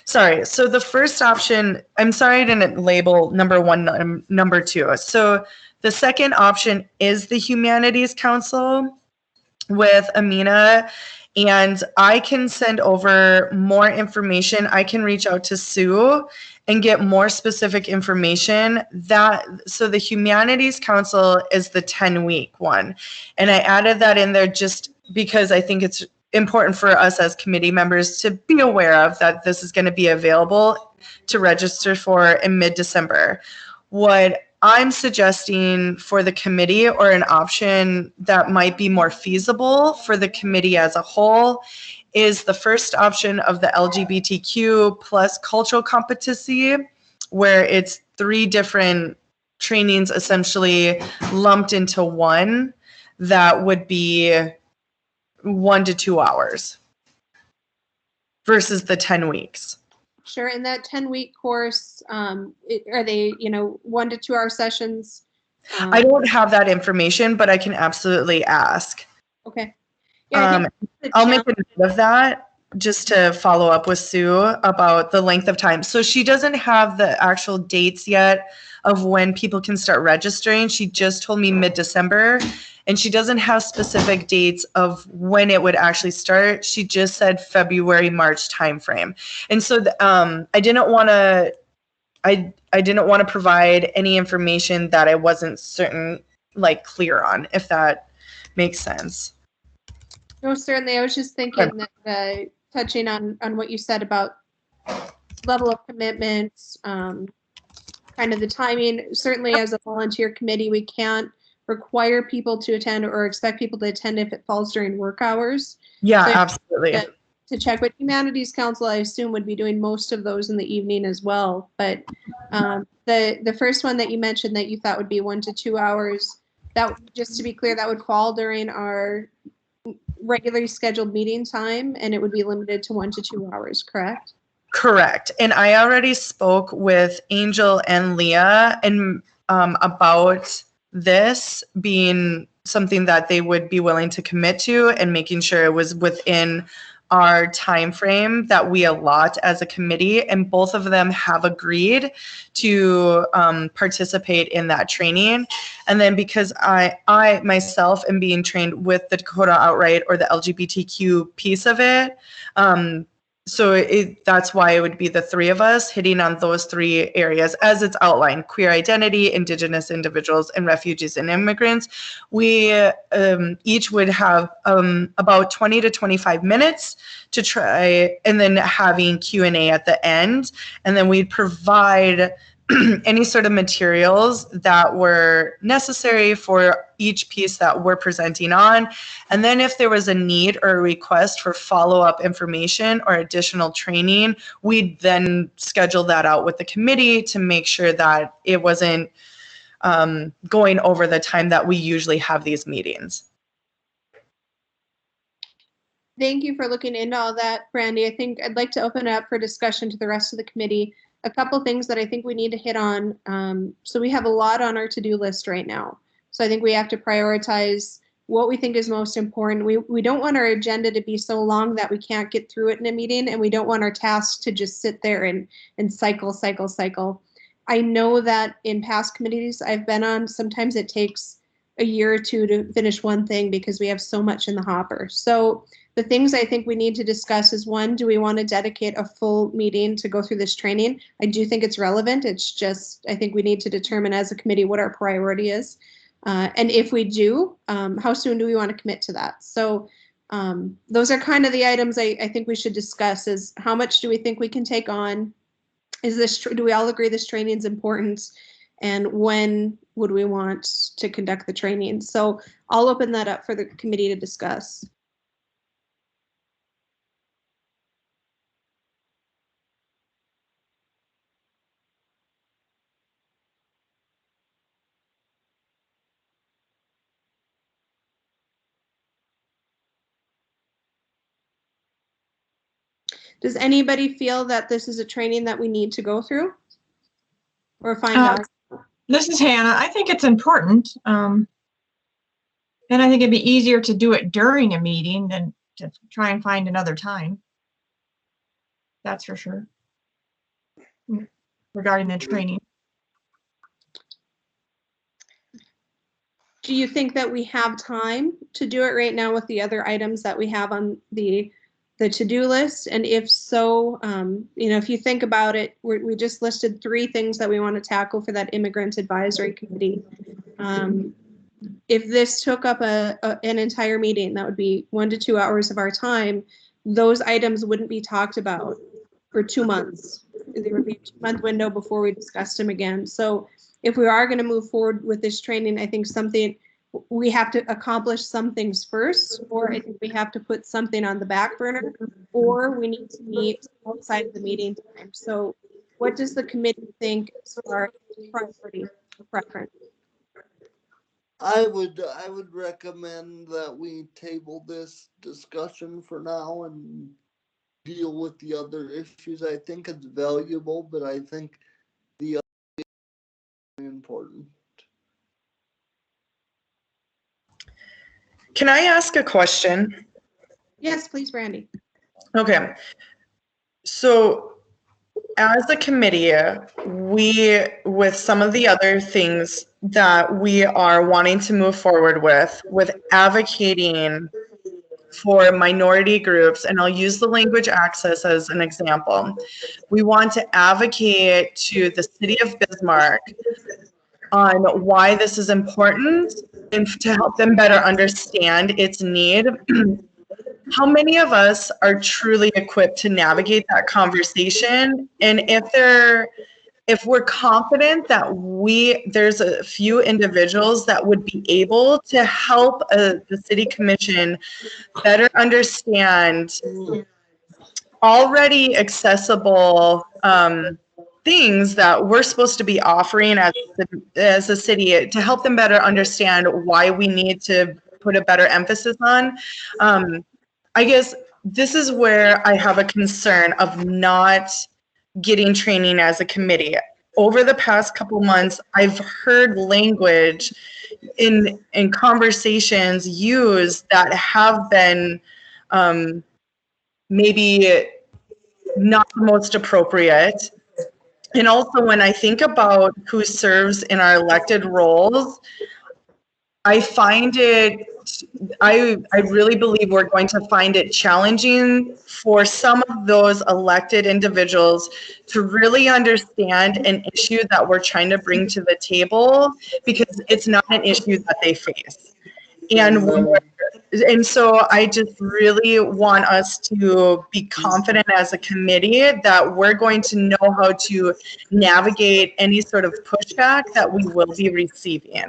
sorry. So the first option, I'm sorry I didn't label number one, number two. So the second option is the Humanities Council with Amina, and I can send over more information. I can reach out to Sue and get more specific information. So the Humanities Council is the 10-week one, and I added that in there just because I think it's important for us as committee members to be aware of that this is going to be available to register for in mid-December. What I'm suggesting for the committee, or an option that might be more feasible for the committee as a whole, is the first option of the LGBTQ plus cultural competency, where it's 3 different trainings essentially lumped into one that would be 1 to 2 hours versus the 10 weeks. Sure. And that 10-week course, are they, 1 to 2 hour sessions? I don't have that information, but I can absolutely ask. Okay. Yeah, I'll make a note of that just to follow up with Sue about the length of time. So she doesn't have the actual dates yet of when people can start registering. She just told me mid-December, and she doesn't have specific dates of when it would actually start. She just said February, March timeframe. And so I didn't want to provide any information that I wasn't clear on, if that makes sense. No, certainly. I was just thinking that touching on what you said about level of commitments, kind of the timing. Certainly, as a volunteer committee, we can't require people to attend or expect people to attend if it falls during work hours. Yeah, so absolutely. To check, but Humanities Council, I assume, would be doing most of those in the evening as well. But the first one that you mentioned that you thought would be 1 to 2 hours, that, just to be clear, that would fall during our regularly scheduled meeting time, and it would be limited to 1 to 2 hours, correct? Correct. And I already spoke with Angel and Leah and about this being something that they would be willing to commit to, and making sure it was within our time frame that we allot as a committee, and both of them have agreed to participate in that training. And then because I myself am being trained with the Dakota Outright, or the LGBTQ piece of it, so that's why it would be the 3 of us hitting on those 3 areas as it's outlined: queer identity, Indigenous individuals, and refugees and immigrants. We each would have about 20 to 25 minutes to try, and then having Q&A at the end. And then we'd provide any sort of materials that were necessary for each piece that we're presenting on. And then if there was a need or a request for follow-up information or additional training, we'd then schedule that out with the committee to make sure that it wasn't going over the time that we usually have these meetings. Thank you for looking into all that, Brandy. I think I'd like to open it up for discussion to the rest of the committee. A couple things that I think we need to hit on. So we have a lot on our to-do list right now. So I think we have to prioritize what we think is most important. We don't want our agenda to be so long that we can't get through it in a meeting, and we don't want our tasks to just sit there and cycle. I know that in past committees I've been on, sometimes it takes a year or 2 to finish one thing because we have so much in the hopper. So the things I think we need to discuss is, 1, do we want to dedicate a full meeting to go through this training? I do think it's relevant. It's just, I think we need to determine as a committee what our priority is. And if we do, how soon do we want to commit to that? So those are kind of the items I think we should discuss, is how much do we think we can take on? Do we all agree this training is important? And when would we want to conduct the training? So I'll open that up for the committee to discuss. Does anybody feel that this is a training that we need to go through or find out? This is Hannah. I think it's important. then I think it'd be easier to do it during a meeting than to try and find another time. That's for sure. Regarding the training. Do you think that we have time to do it right now with the other items that we have on the to-do list? And if so, you know, if you think about it, we just listed 3 things that we want to tackle for that Immigrant Advisory Committee. If this took up an entire meeting, that would be 1 to 2 hours of our time. Those items wouldn't be talked about for 2 months. There would be a 2-month window before we discussed them again. So if we are going to move forward with this training, I think we have to accomplish some things first, or I think we have to put something on the back burner, or we need to meet outside of the meeting time. So what does the committee think as far as priority or preference? I would recommend that we table this discussion for now and deal with the other issues. I think it's valuable, but I think the other is important. Can I ask a question? Yes, please, Brandy. Okay. So as a committee, we, with some of the other things that we are wanting to move forward with advocating for minority groups, and I'll use the language access as an example. We want to advocate to the city of Bismarck on why this is important and to help them better understand its need. How many of us are truly equipped to navigate that conversation? And if we're confident that there's a few individuals that would be able to help the city commission better understand already accessible things that we're supposed to be offering as a city to help them better understand why we need to put a better emphasis on. I guess this is where I have a concern of not getting training as a committee. Over the past couple months, I've heard language in conversations used that have been maybe not the most appropriate. And also when I think about who serves in our elected roles, I find it, I really believe we're going to find it challenging for some of those elected individuals to really understand an issue that we're trying to bring to the table, because it's not an issue that they face. And so I just really want us to be confident as a committee that we're going to know how to navigate any sort of pushback that we will be receiving.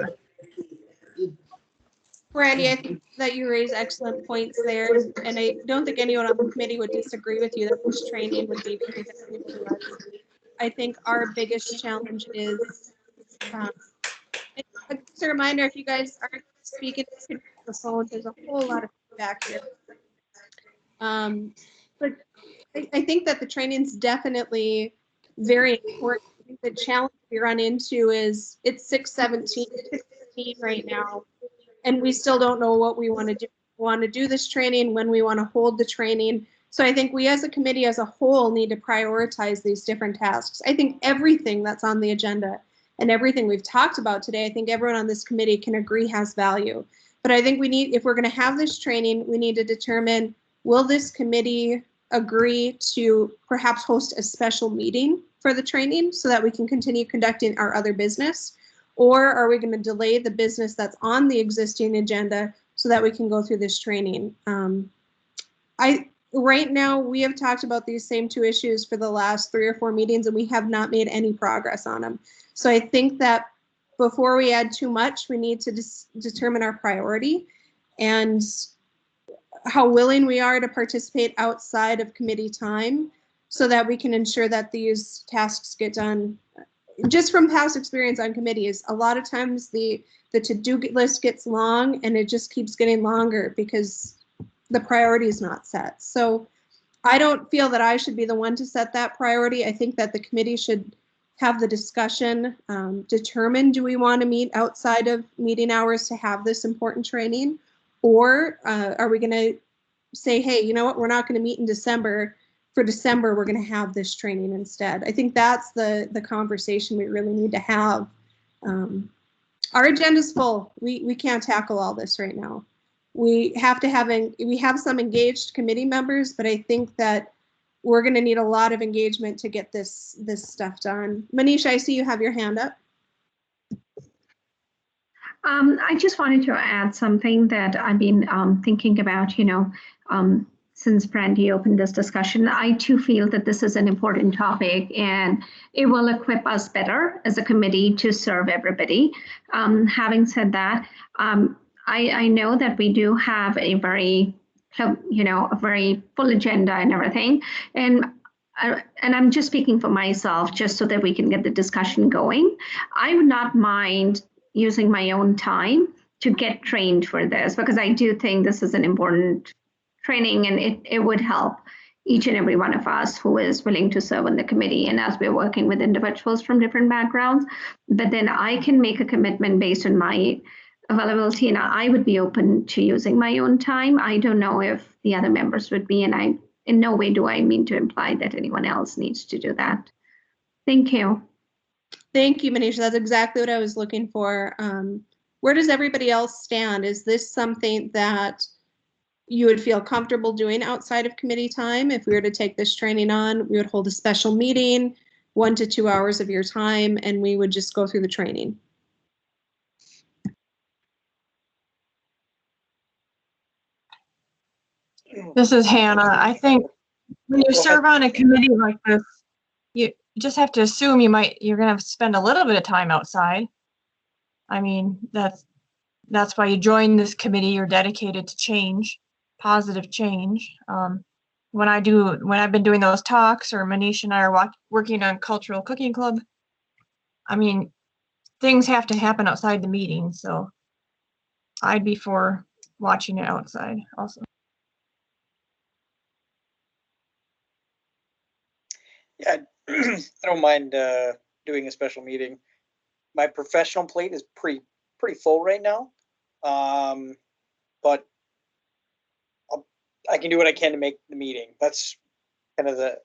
Brandy, I think that you raise excellent points there, and I don't think anyone on the committee would disagree with you that this training would be very valuable to us. I think our biggest challenge is, just a reminder, if you guys aren't speaking to the phone, there's a whole lot of feedback here. But I think that the training's definitely very important. I think the challenge we run into is it's 6:17, 6:15 right now, and we still don't know what we want to do. We want to do this training, when we want to hold the training. So I think we as a committee as a whole need to prioritize these different tasks. I think everything that's on the agenda and everything we've talked about today, I think everyone on this committee can agree has value. But I think we need, if we're going to have this training, we need to determine, will this committee agree to perhaps host a special meeting for the training so that we can continue conducting our other business? Or are we going to delay the business that's on the existing agenda so that we can go through this training? Right now, we have talked about these same 2 issues for the last 3 or 4 meetings, and we have not made any progress on them. So I think that before we add too much, we need to determine our priority and how willing we are to participate outside of committee time so that we can ensure that these tasks get done. Just from past experience on committees, a lot of times the to-do list gets long and it just keeps getting longer because the priority is not set. So I don't feel that I should be the one to set that priority. I think that the committee should have the discussion, determine, do we want to meet outside of meeting hours to have this important training? Or are we going to say, hey, you know what, we're not going to meet in December. For December, we're going to have this training instead. I think that's the conversation we really need to have. Our agenda's full. We can't tackle all this right now. We have some engaged committee members, but I think that we're going to need a lot of engagement to get this stuff done. Manisha, I see you have your hand up. I just wanted to add something that I've been thinking about, since Brandy opened this discussion. I too feel that this is an important topic and it will equip us better as a committee to serve everybody. Having said that, I know that we do have a very full agenda and everything. And I'm just speaking for myself, just so that we can get the discussion going. I would not mind using my own time to get trained for this, because I do think this is an important training and it would help each and every one of us who is willing to serve on the committee, and as we're working with individuals from different backgrounds. But then I can make a commitment based on my availability, and I would be open to using my own time. I don't know if the other members would be, and in no way do I mean to imply that anyone else needs to do that. Thank you. Thank you, Manisha. That's exactly what I was looking for. Where does everybody else stand? Is this something that you would feel comfortable doing outside of committee time? If we were to take this training on, we would hold a special meeting, 1 to 2 hours of your time, and we would just go through the training. This is Hannah. I think when you serve on a committee like this, you just have to assume you're going to spend a little bit of time outside. I mean, that's why you join this committee. You're dedicated to change, positive change. When I've been doing those talks, or Manisha and I are working on Cultural Cooking Club, I mean, things have to happen outside the meeting. So I'd be for watching it outside also. Yeah, I don't mind doing a special meeting. My professional plate is pretty full right now, but I can do what I can to make the meeting. That's kind of the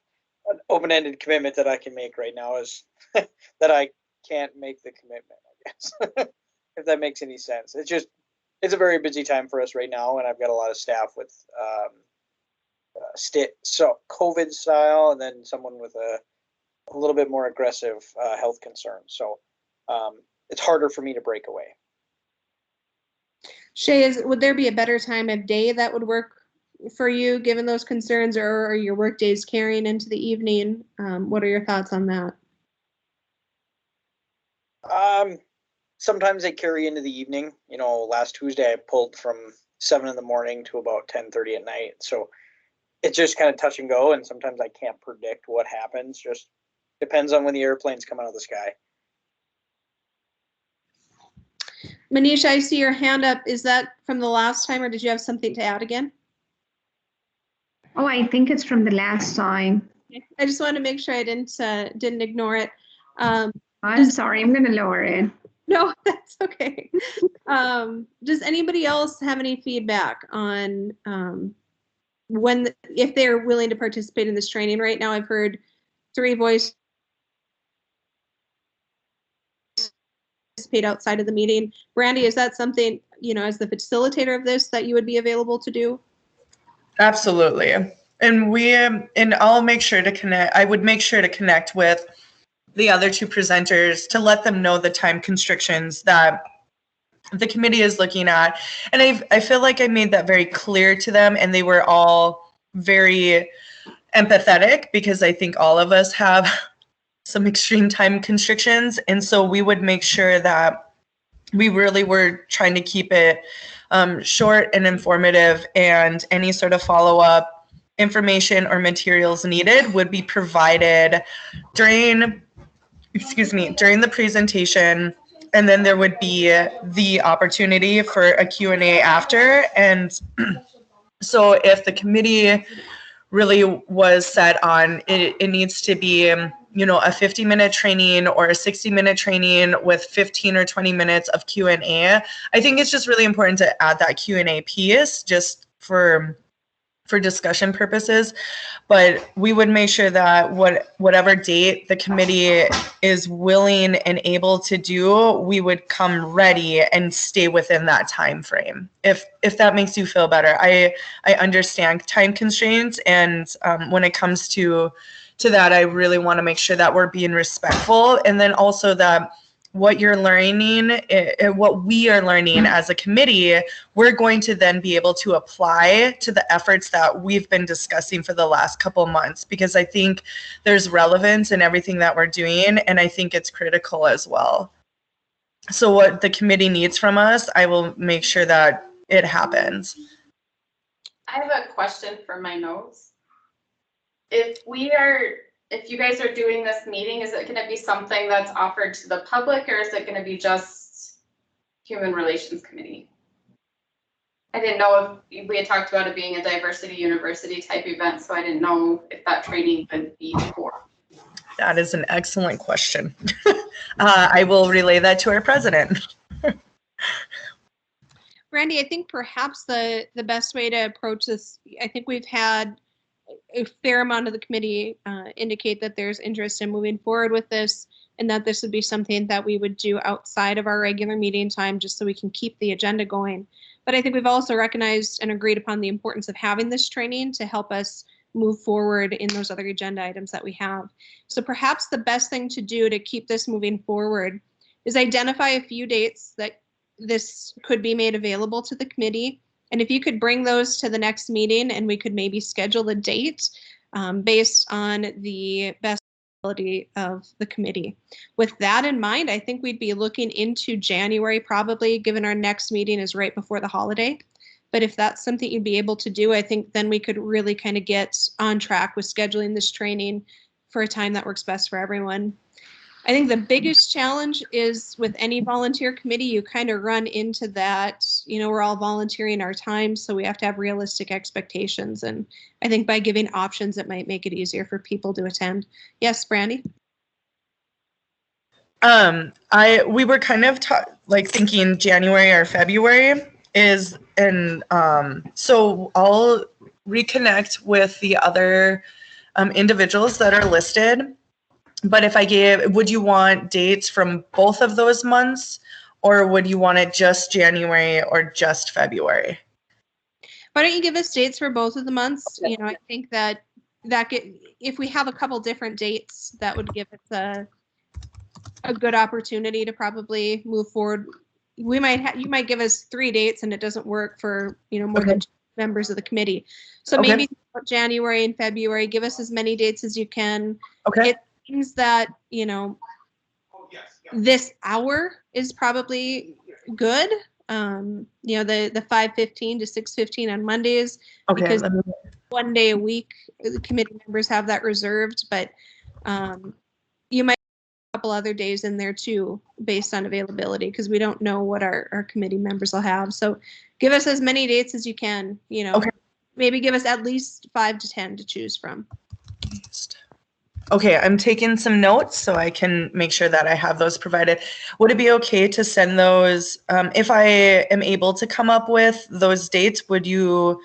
open-ended commitment that I can make right now, is that I can't make the commitment, I guess, if that makes any sense. It's a very busy time for us right now, and I've got a lot of staff with so COVID style, and then someone with a little bit more aggressive health concerns. So it's harder for me to break away. Shay, would there be a better time of day that would work for you, given those concerns, or are your work days carrying into the evening? What are your thoughts on that? Sometimes they carry into the evening. Last Tuesday I pulled from 7 in the morning to about 10:30 at night. So it's just kind of touch and go, and sometimes I can't predict what happens. Just depends on when the airplanes come out of the sky. Manisha, I see your hand up. Is that from the last time, or did you have something to add again? Oh, I think it's from the last time. I just wanted to make sure I didn't ignore it. I'm sorry, I'm going to lower it. No, that's okay. Does anybody else have any feedback on if they're willing to participate in this training? Right now, I've heard 3 voices participate outside of the meeting. Brandy, is that something, as the facilitator of this, that you would be available to do? Absolutely. And I'll make sure to connect. I would make sure to connect with the other 2 presenters to let them know the time constrictions that the committee is looking at. And I feel like I made that very clear to them, and they were all very empathetic, because I think all of us have some extreme time constrictions. And so we would make sure that we really were trying to keep it short and informative, and any sort of follow-up information or materials needed would be provided during the presentation, and then there would be the opportunity for a Q&A after. And so if the committee really was set on it needs to be a 50-minute training or a 60-minute training with 15 or 20 minutes of Q&A. I think it's just really important to add that Q&A piece just for discussion purposes, but we would make sure that whatever date the committee is willing and able to do, we would come ready and stay within that time frame. If that makes you feel better. I understand time constraints, and when it comes to that, I really want to make sure that we're being respectful, and then also that what you're learning, what we are learning as a committee, we're going to then be able to apply to the efforts that we've been discussing for the last couple months, because I think there's relevance in everything that we're doing, and I think it's critical as well. So what the committee needs from us, I will make sure that it happens. I have a question for my notes. If you guys are doing this meeting, is it going to be something that's offered to the public, or is it going to be just Human Relations Committee? I didn't know if we had talked about it being a diversity university type event, so I didn't know if that training could be for. That is an excellent question. I will relay that to our president. Randy, I think perhaps the best way to approach this, I think we've had a fair amount of the committee indicate that there's interest in moving forward with this, and that this would be something that we would do outside of our regular meeting time, just so we can keep the agenda going. But I think we've also recognized and agreed upon the importance of having this training to help us move forward in those other agenda items that we have. So perhaps the best thing to do to keep this moving forward is identify a few dates that this could be made available to the committee. And if you could bring those to the next meeting, and we could maybe schedule a date based on the best ability of the committee. With that in mind, I think we'd be looking into January probably, given our next meeting is right before the holiday. But if that's something you'd be able to do, I think then we could really kind of get on track with scheduling this training for a time that works best for everyone. I think the biggest challenge is with any volunteer committee, you kind of run into that, we're all volunteering our time, so we have to have realistic expectations. And I think by giving options, it might make it easier for people to attend. Yes, Brandy? We were kind of thinking January or February so I'll reconnect with the other individuals that are listed. But if would you want dates from both of those months, or would you want it just January or just February? Why don't you give us dates for both of the months? I think that if we have a couple different dates, that would give us a good opportunity to probably move forward. You might give us 3 dates and it doesn't work for more than 2 members of the committee. So maybe January and February, give us as many dates as you can. Okay. It means that this hour is probably good. The 5:15 to 6:15 on Mondays. Okay. Because 1 day a week, the committee members have that reserved, but you might have a couple other days in there too, based on availability, because we don't know what our committee members will have. So give us as many dates as you can, Okay. Maybe give us at least 5 to 10 to choose from. Okay, I'm taking some notes so I can make sure that I have those provided. Would it be okay to send those, if I am able to come up with those dates, would you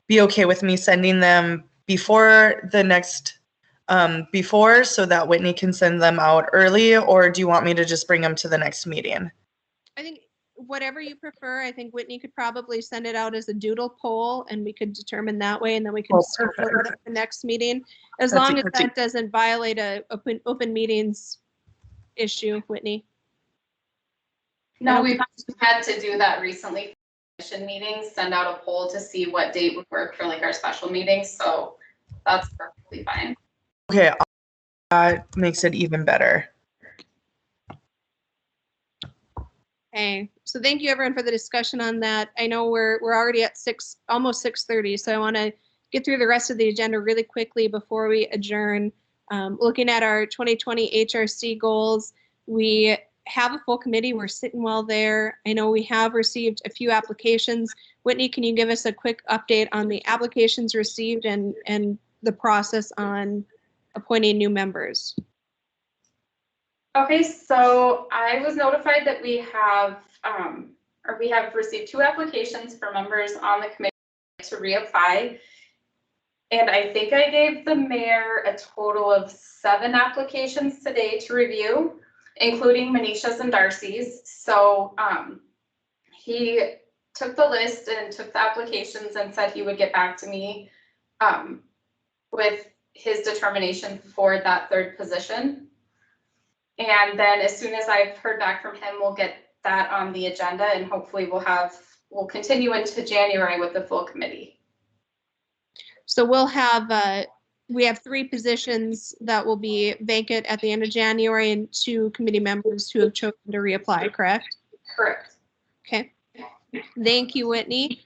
be okay with me sending them before the next, so that Whitney can send them out early, or do you want me to just bring them to the next meeting? I think whatever you prefer. I think Whitney could probably send it out as a doodle poll, and we could determine that way, and then we can schedule it at the next meeting, as long as that doesn't violate a open meetings issue, Whitney. No, we've had to do that recently. Commission meetings, send out a poll to see what date would work for our special meetings, so that's perfectly fine. Okay, that makes it even better. Okay, so thank you everyone for the discussion on that. I know we're already at almost 6:30, so I want to get through the rest of the agenda really quickly before we adjourn. Looking at our 2020 HRC goals, we have a full committee. We're sitting well there. I know we have received a few applications. Whitney, can you give us a quick update on the applications received and the process on appointing new members? Okay, so I was notified that we have received 2 applications for members on the committee to reapply. And I think I gave the mayor a total of 7 applications today to review, including Manisha's and Darcy's. So he took the list and took the applications and said he would get back to me with his determination for that 3rd position. And then as soon as I've heard back from him, we'll get that on the agenda, and hopefully we'll continue into January with the full committee. So we'll have, we have 3 positions that will be vacant at the end of January and 2 committee members who have chosen to reapply, correct? Correct. Okay. Thank you, Whitney.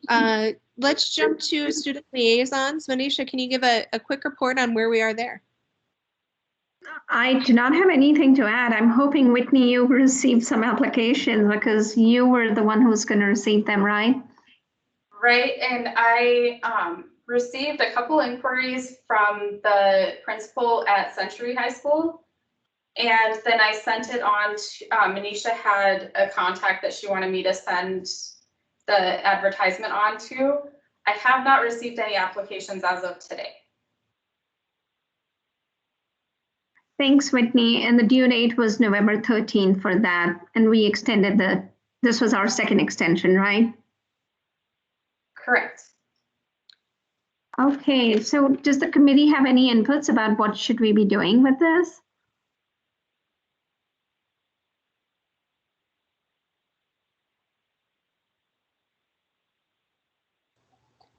Let's jump to student liaisons. Manisha, can you give a quick report on where we are there? I do not have anything to add. I'm hoping, Whitney, you received some applications because you were the one who's going to receive them, right? Right, and I received a couple inquiries from the principal at Century High School. And then I sent it on to, Manisha had a contact that she wanted me to send the advertisement on to. I have not received any applications as of today. Thanks, Whitney. And the due date was November 13th for that. And we extended this was our 2nd extension, right? Correct. Okay, so does the committee have any inputs about what should we be doing with this?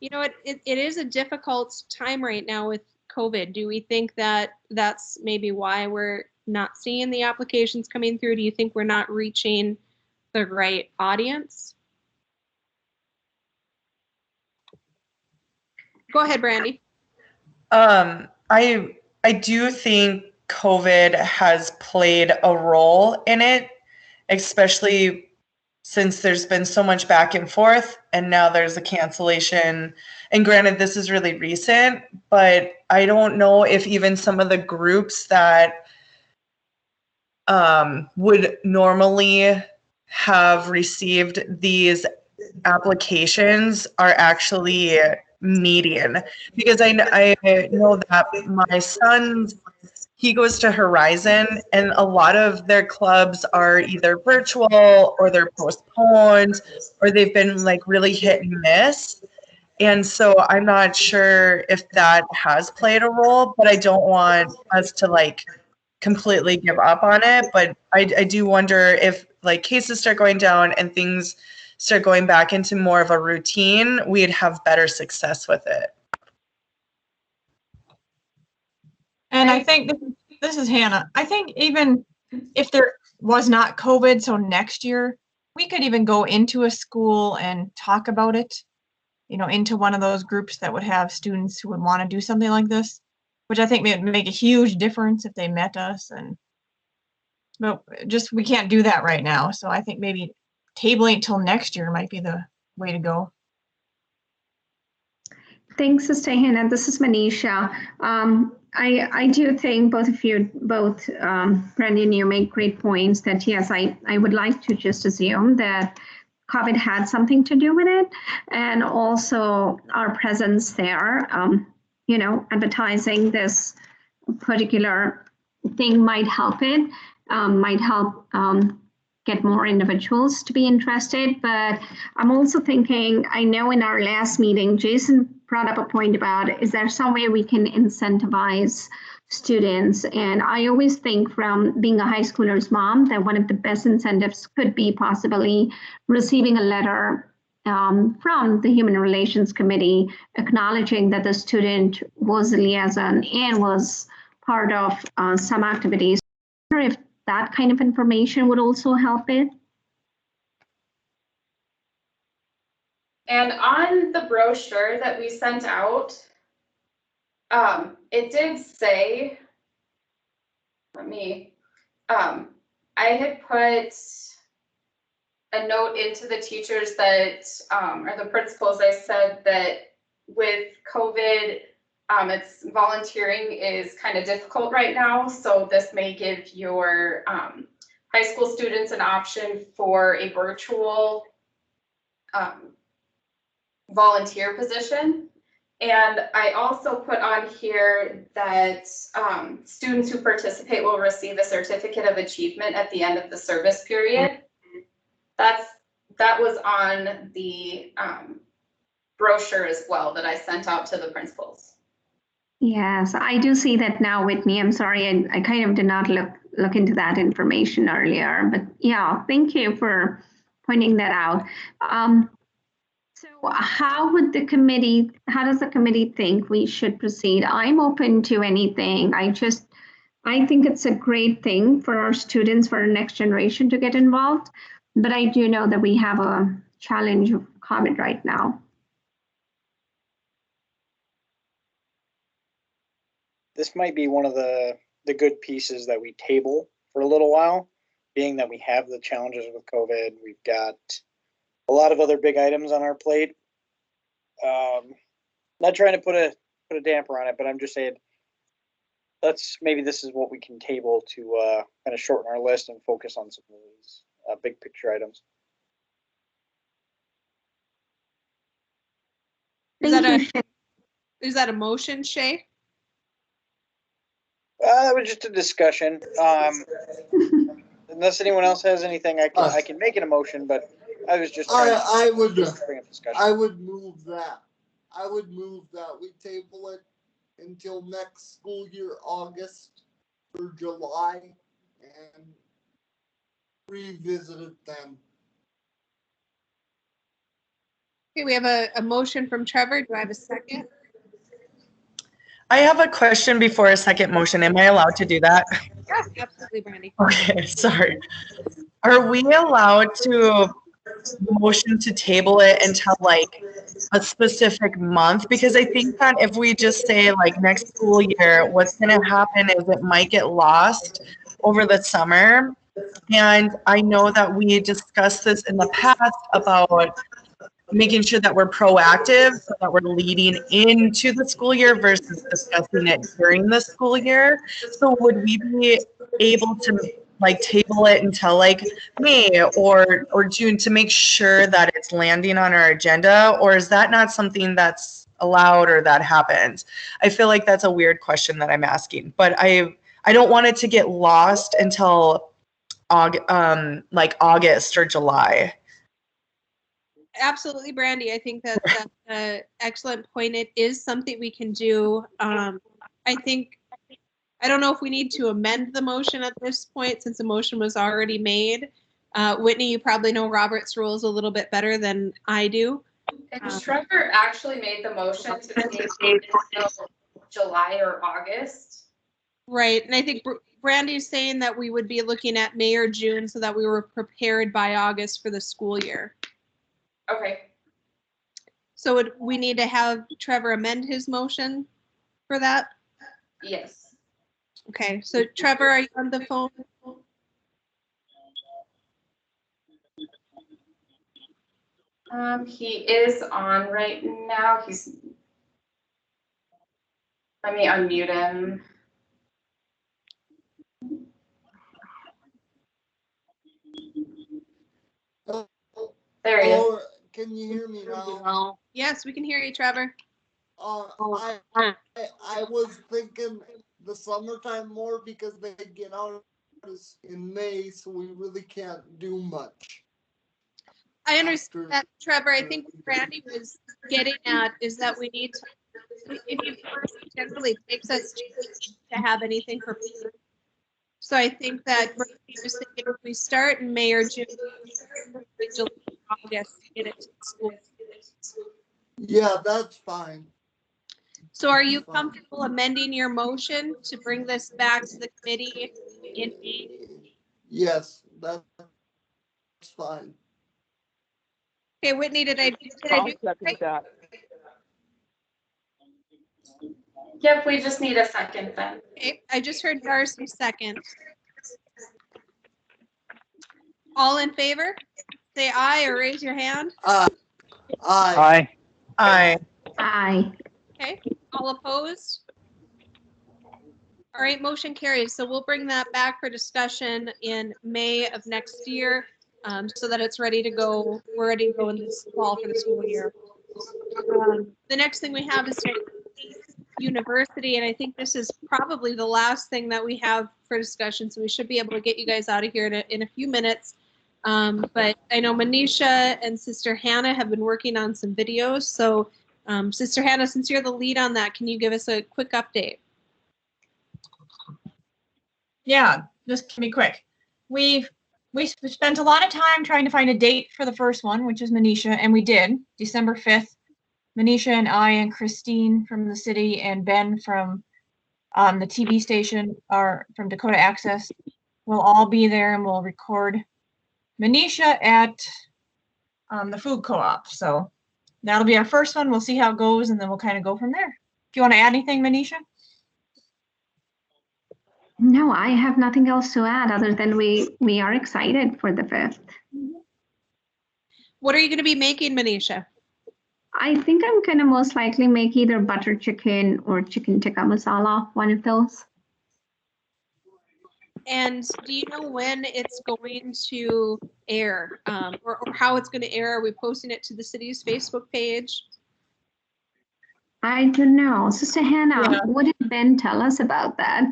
You know, it is a difficult time right now with COVID. Do we think that that's maybe why we're not seeing the applications coming through? Do you think we're not reaching the right audience? Go ahead, Brandy. I do think COVID has played a role in it, especially since there's been so much back and forth and now there's a cancellation. And granted, this is really recent, but I don't know if even some of the groups that would normally have received these applications are actually median, because I know that my son's, he goes to Horizon, and a lot of their clubs are either virtual or they're postponed or they've been like really hit and miss. And so I'm not sure if that has played a role, but I don't want us to like completely give up on it. But I do wonder if like cases start going down and things start going back into more of a routine, we'd have better success with it. And I think this is Hannah. I think even if there was not COVID, so next year, we could even go into a school and talk about it, you know, into one of those groups that would have students who would want to do something like this, which I think would make a huge difference if they met us. But just, we can't do that right now. So I think maybe tabling till next year might be the way to go. Thanks, Sister Hannah. This is Manisha. I do think both of you, Brandy and you, make great points that yes, I would like to just assume that COVID had something to do with it, and also our presence there, you know, advertising this particular thing might help it, might help get more individuals to be interested. But I'm also thinking, I know in our last meeting, Jason brought up a point about, is there some way we can incentivize students? And I always think, from being a high schooler's mom, that one of the best incentives could be possibly receiving a letter from the Human Relations Committee acknowledging that the student was a liaison and was part of some activities. I wonder if that kind of information would also help it. And on the brochure that we sent out, it did say, I had put a note into the teachers that, or the principals, I said that with COVID, It's volunteering is kind of difficult right now, so this may give your high school students an option for a virtual volunteer position. And I also put on here that students who participate will receive a certificate of achievement at the end of the service period. That was on the brochure as well that I sent out to the principals. Yes, I do see that now, Whitney. I'm sorry, I kind of did not look into that information earlier, but yeah, thank you for pointing that out. So how does the committee think we should proceed? I'm open to anything. I think it's a great thing for our students, for our next generation to get involved, but I do know that we have a challenge of COVID right now. This might be one of the good pieces that we table for a little while, being that we have the challenges with COVID. We've got a lot of other big items on our plate. Not trying to put a damper on it, but I'm just saying maybe this is what we can table to kind of shorten our list and focus on some of these big picture items. Is that a motion, Shay? That was just a discussion. Unless anyone else has anything, I can make it a motion, but I was just trying I would bring up discussion. I would move that. I would move that we table it until next school year, August or July, and revisit it then. Okay, we have a motion from Trevor. Do I have a second? I have a question before a second motion. Am I allowed to do that? Yes, absolutely, Brandy. Okay, sorry. Are we allowed to motion to table it until like a specific month? Because I think that if we just say like next school year, what's going to happen is it might get lost over the summer. And I know that we discussed this in the past about making sure that we're proactive, so that we're leading into the school year versus discussing it during the school year. So would we be able to like table it until like May or June to make sure that it's landing on our agenda? Or is that not something that's allowed or that happens? I feel like that's a weird question that I'm asking, but I don't want it to get lost until August or July. Absolutely, Brandy. I think that's an excellent point. It is something we can do. I don't know if we need to amend the motion at this point since the motion was already made. Whitney, you probably know Robert's rules a little bit better than I do. And Trevor actually made the motion to table until July or August. Right, and I think Brandy's saying that we would be looking at May or June so that we were prepared by August for the school year. Okay. So would we need to have Trevor amend his motion for that? Yes. Okay, so Trevor, are you on the phone? He is on right now. Let me unmute him. There he is. Can you hear me now? Yes, we can hear you, Trevor. I was thinking the summertime more because they get out in May, so we really can't do much. I understand that, Trevor. I think what Brandy was getting at is that we need to, if you first generally takes us to have anything for people. So I think that Brandy was thinking if we start in May or June, July, August to get it to school. Yeah, that's fine. So are you comfortable amending your motion to bring this back to the committee in May? Yes, that's fine. Okay, Whitney, did I do Second that. Yep, we just need a second then. Okay, I just heard Darcy second. All in favor? Say aye or raise your hand. Aye. Aye. Aye. Okay, All opposed? All right, motion carries. So we'll bring that back for discussion in May of next year, so that it's ready to go. We're ready to go in this fall for the school year. The next thing we have is University, and I think this is probably the last thing that we have for discussion, so we should be able to get you guys out of here in a few minutes. But I know Manisha and Sister Hannah have been working on some videos, so Sister Hannah, since you're the lead on that, can you give us a quick update? Yeah, just to be quick. We spent a lot of time trying to find a date for the first one, which is Manisha, and we did, December 5th. Manisha and I and Christine from the city and Ben from the TV station are from Dakota Access. We'll all be there and we'll record Manisha at the food co-op. So that'll be our first one. We'll see how it goes and then we'll kind of go from there. Do you want to add anything, Manisha? No, I have nothing else to add other than we are excited for the 5th. What are you going to be making, Manisha? I think I'm going to most likely make either butter chicken or chicken tikka masala, one of those. And do you know when it's going to air, or how it's going to air? Are we posting it to the city's Facebook page? I don't know. Sister Hannah, Yeah. what did Ben tell us about that?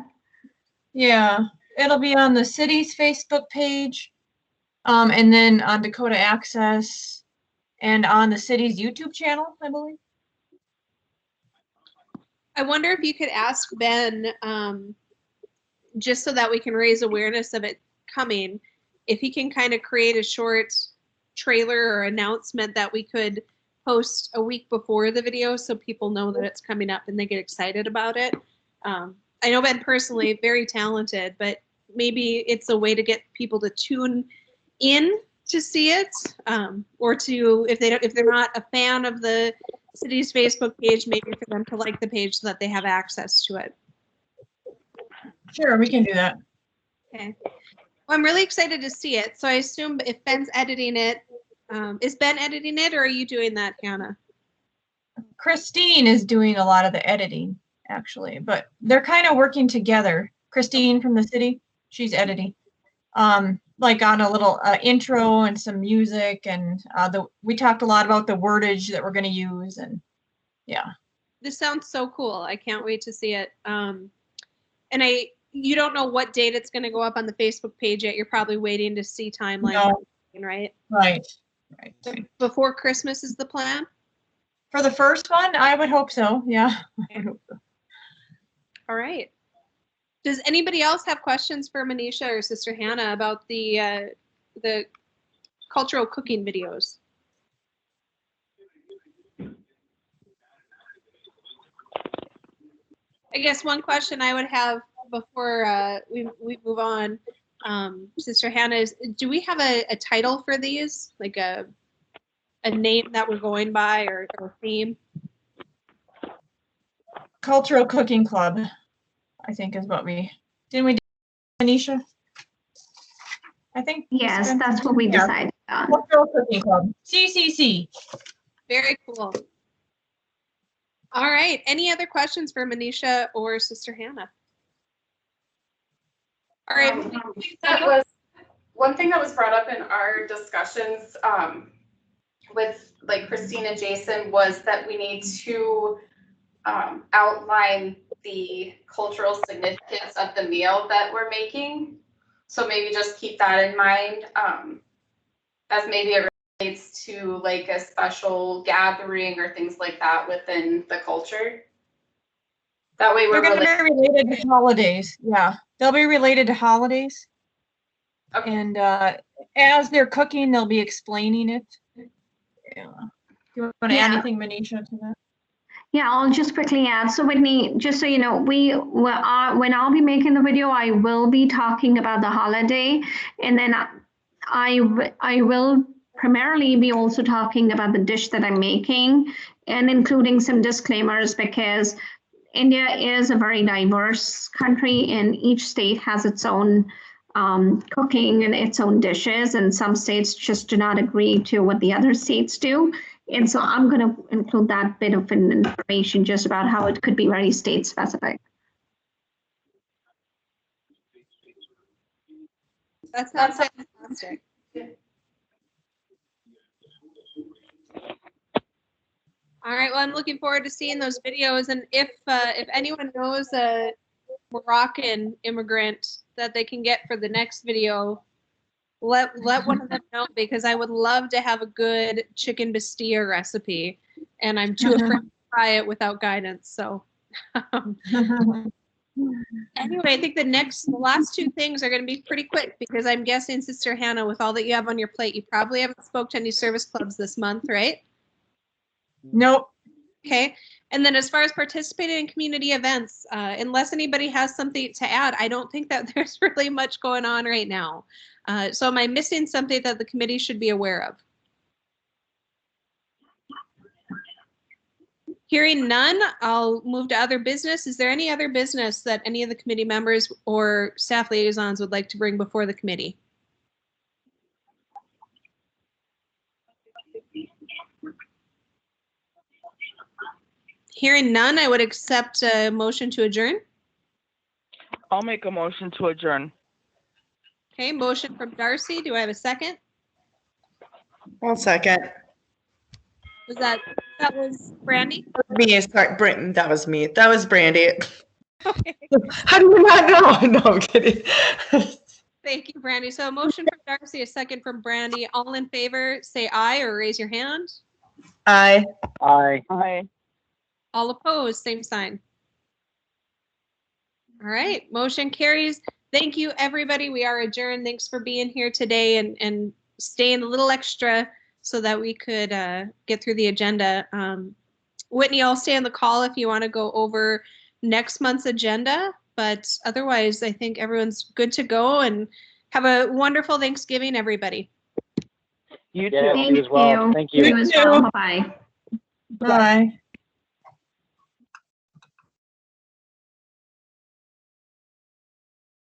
Yeah, it'll be on the city's Facebook page, and then on Dakota Access and on the city's YouTube channel, I believe. I wonder if you could ask Ben, just so that we can raise awareness of it coming, if he can kind of create a short trailer or announcement that we could post a week before the video so people know that it's coming up and they get excited about it. I know Ben personally, very talented, but maybe it's a way to get people to tune in to see it, or to, if they're not a fan of the city's Facebook page, maybe for them to like the page so that they have access to it. Sure, we can do that. Okay. Well, I'm really excited to see it. So I assume if Ben's editing it, is Ben editing it, or are you doing that, Hannah? Christine is doing a lot of the editing, actually, but they're kind of working together. Christine from the city, she's editing. Like on a little intro and some music, and we talked a lot about the wordage that we're going to use, and yeah. This sounds so cool. I can't wait to see it. And you don't know what date it's going to go up on the Facebook page yet. You're probably waiting to see timeline, No. right? Right. So before Christmas is the plan? For the first one, I would hope so. Yeah. All right. Does anybody else have questions for Manisha or Sister Hannah about the cultural cooking videos? I guess one question I would have before we move on, Sister Hannah, is do we have a title for these, like a name that we're going by, or theme? Cultural Cooking Club, I think is what didn't we do, Manisha? I think. Yes, that's what we decided on. Cultural Cooking Club, CCC. Very cool. All right. Any other questions for Manisha or Sister Hannah? All right. One thing that was brought up in our discussions with like Christine and Jason was that we need to outline the cultural significance of the meal that we're making. So maybe just keep that in mind, as maybe it relates to like a special gathering or things like that within the culture. That way They're we're going to be related to holidays. Yeah, they'll be related to holidays. Okay. And as they're cooking, they'll be explaining it. Yeah. Do you want to add anything, Manisha, to that? Yeah, I'll just quickly add. So Whitney, just so you know, when I'll be making the video, I will be talking about the holiday, and then I will primarily be also talking about the dish that I'm making and including some disclaimers, because India is a very diverse country and each state has its own cooking and its own dishes, and some states just do not agree to what the other states do. And so I'm going to include that bit of information just about how it could be very state specific. That sounds fantastic. All right, well, I'm looking forward to seeing those videos, and if anyone knows a Moroccan immigrant that they can get for the next video, let one of them know, because I would love to have a good chicken Bastilla recipe, and I'm too afraid to try it without guidance. So anyway, I think the last two things are going to be pretty quick, because I'm guessing, Sister Hannah, with all that you have on your plate, you probably haven't spoke to any service clubs this month, right? Nope. Okay. And then as far as participating in community events, unless anybody has something to add, I don't think that there's really much going on right now. So am I missing something that the committee should be aware of? Hearing none, I'll move to other business. Is there any other business that any of the committee members or staff liaisons would like to bring before the committee? Hearing none, I would accept a motion to adjourn. I'll make a motion to adjourn. Okay, motion from Darcy. Do I have a second? One second. That was Brandy? Me, sorry, Britton, that was me. That was Brandy. Okay. How do you not know? No, I'm kidding. Thank you, Brandy. So a motion from Darcy, a second from Brandy. All in favor, say aye or raise your hand. Aye. Aye. Aye. All opposed, same sign. All right, motion carries. Thank you, everybody. We are adjourned. Thanks for being here today and staying a little extra so that we could get through the agenda. Whitney, I'll stay on the call if you want to go over next month's agenda, but otherwise, I think everyone's good to go, and have a wonderful Thanksgiving, everybody. You too. Yeah, you as well. Thank you. You as well. Bye-bye. Bye.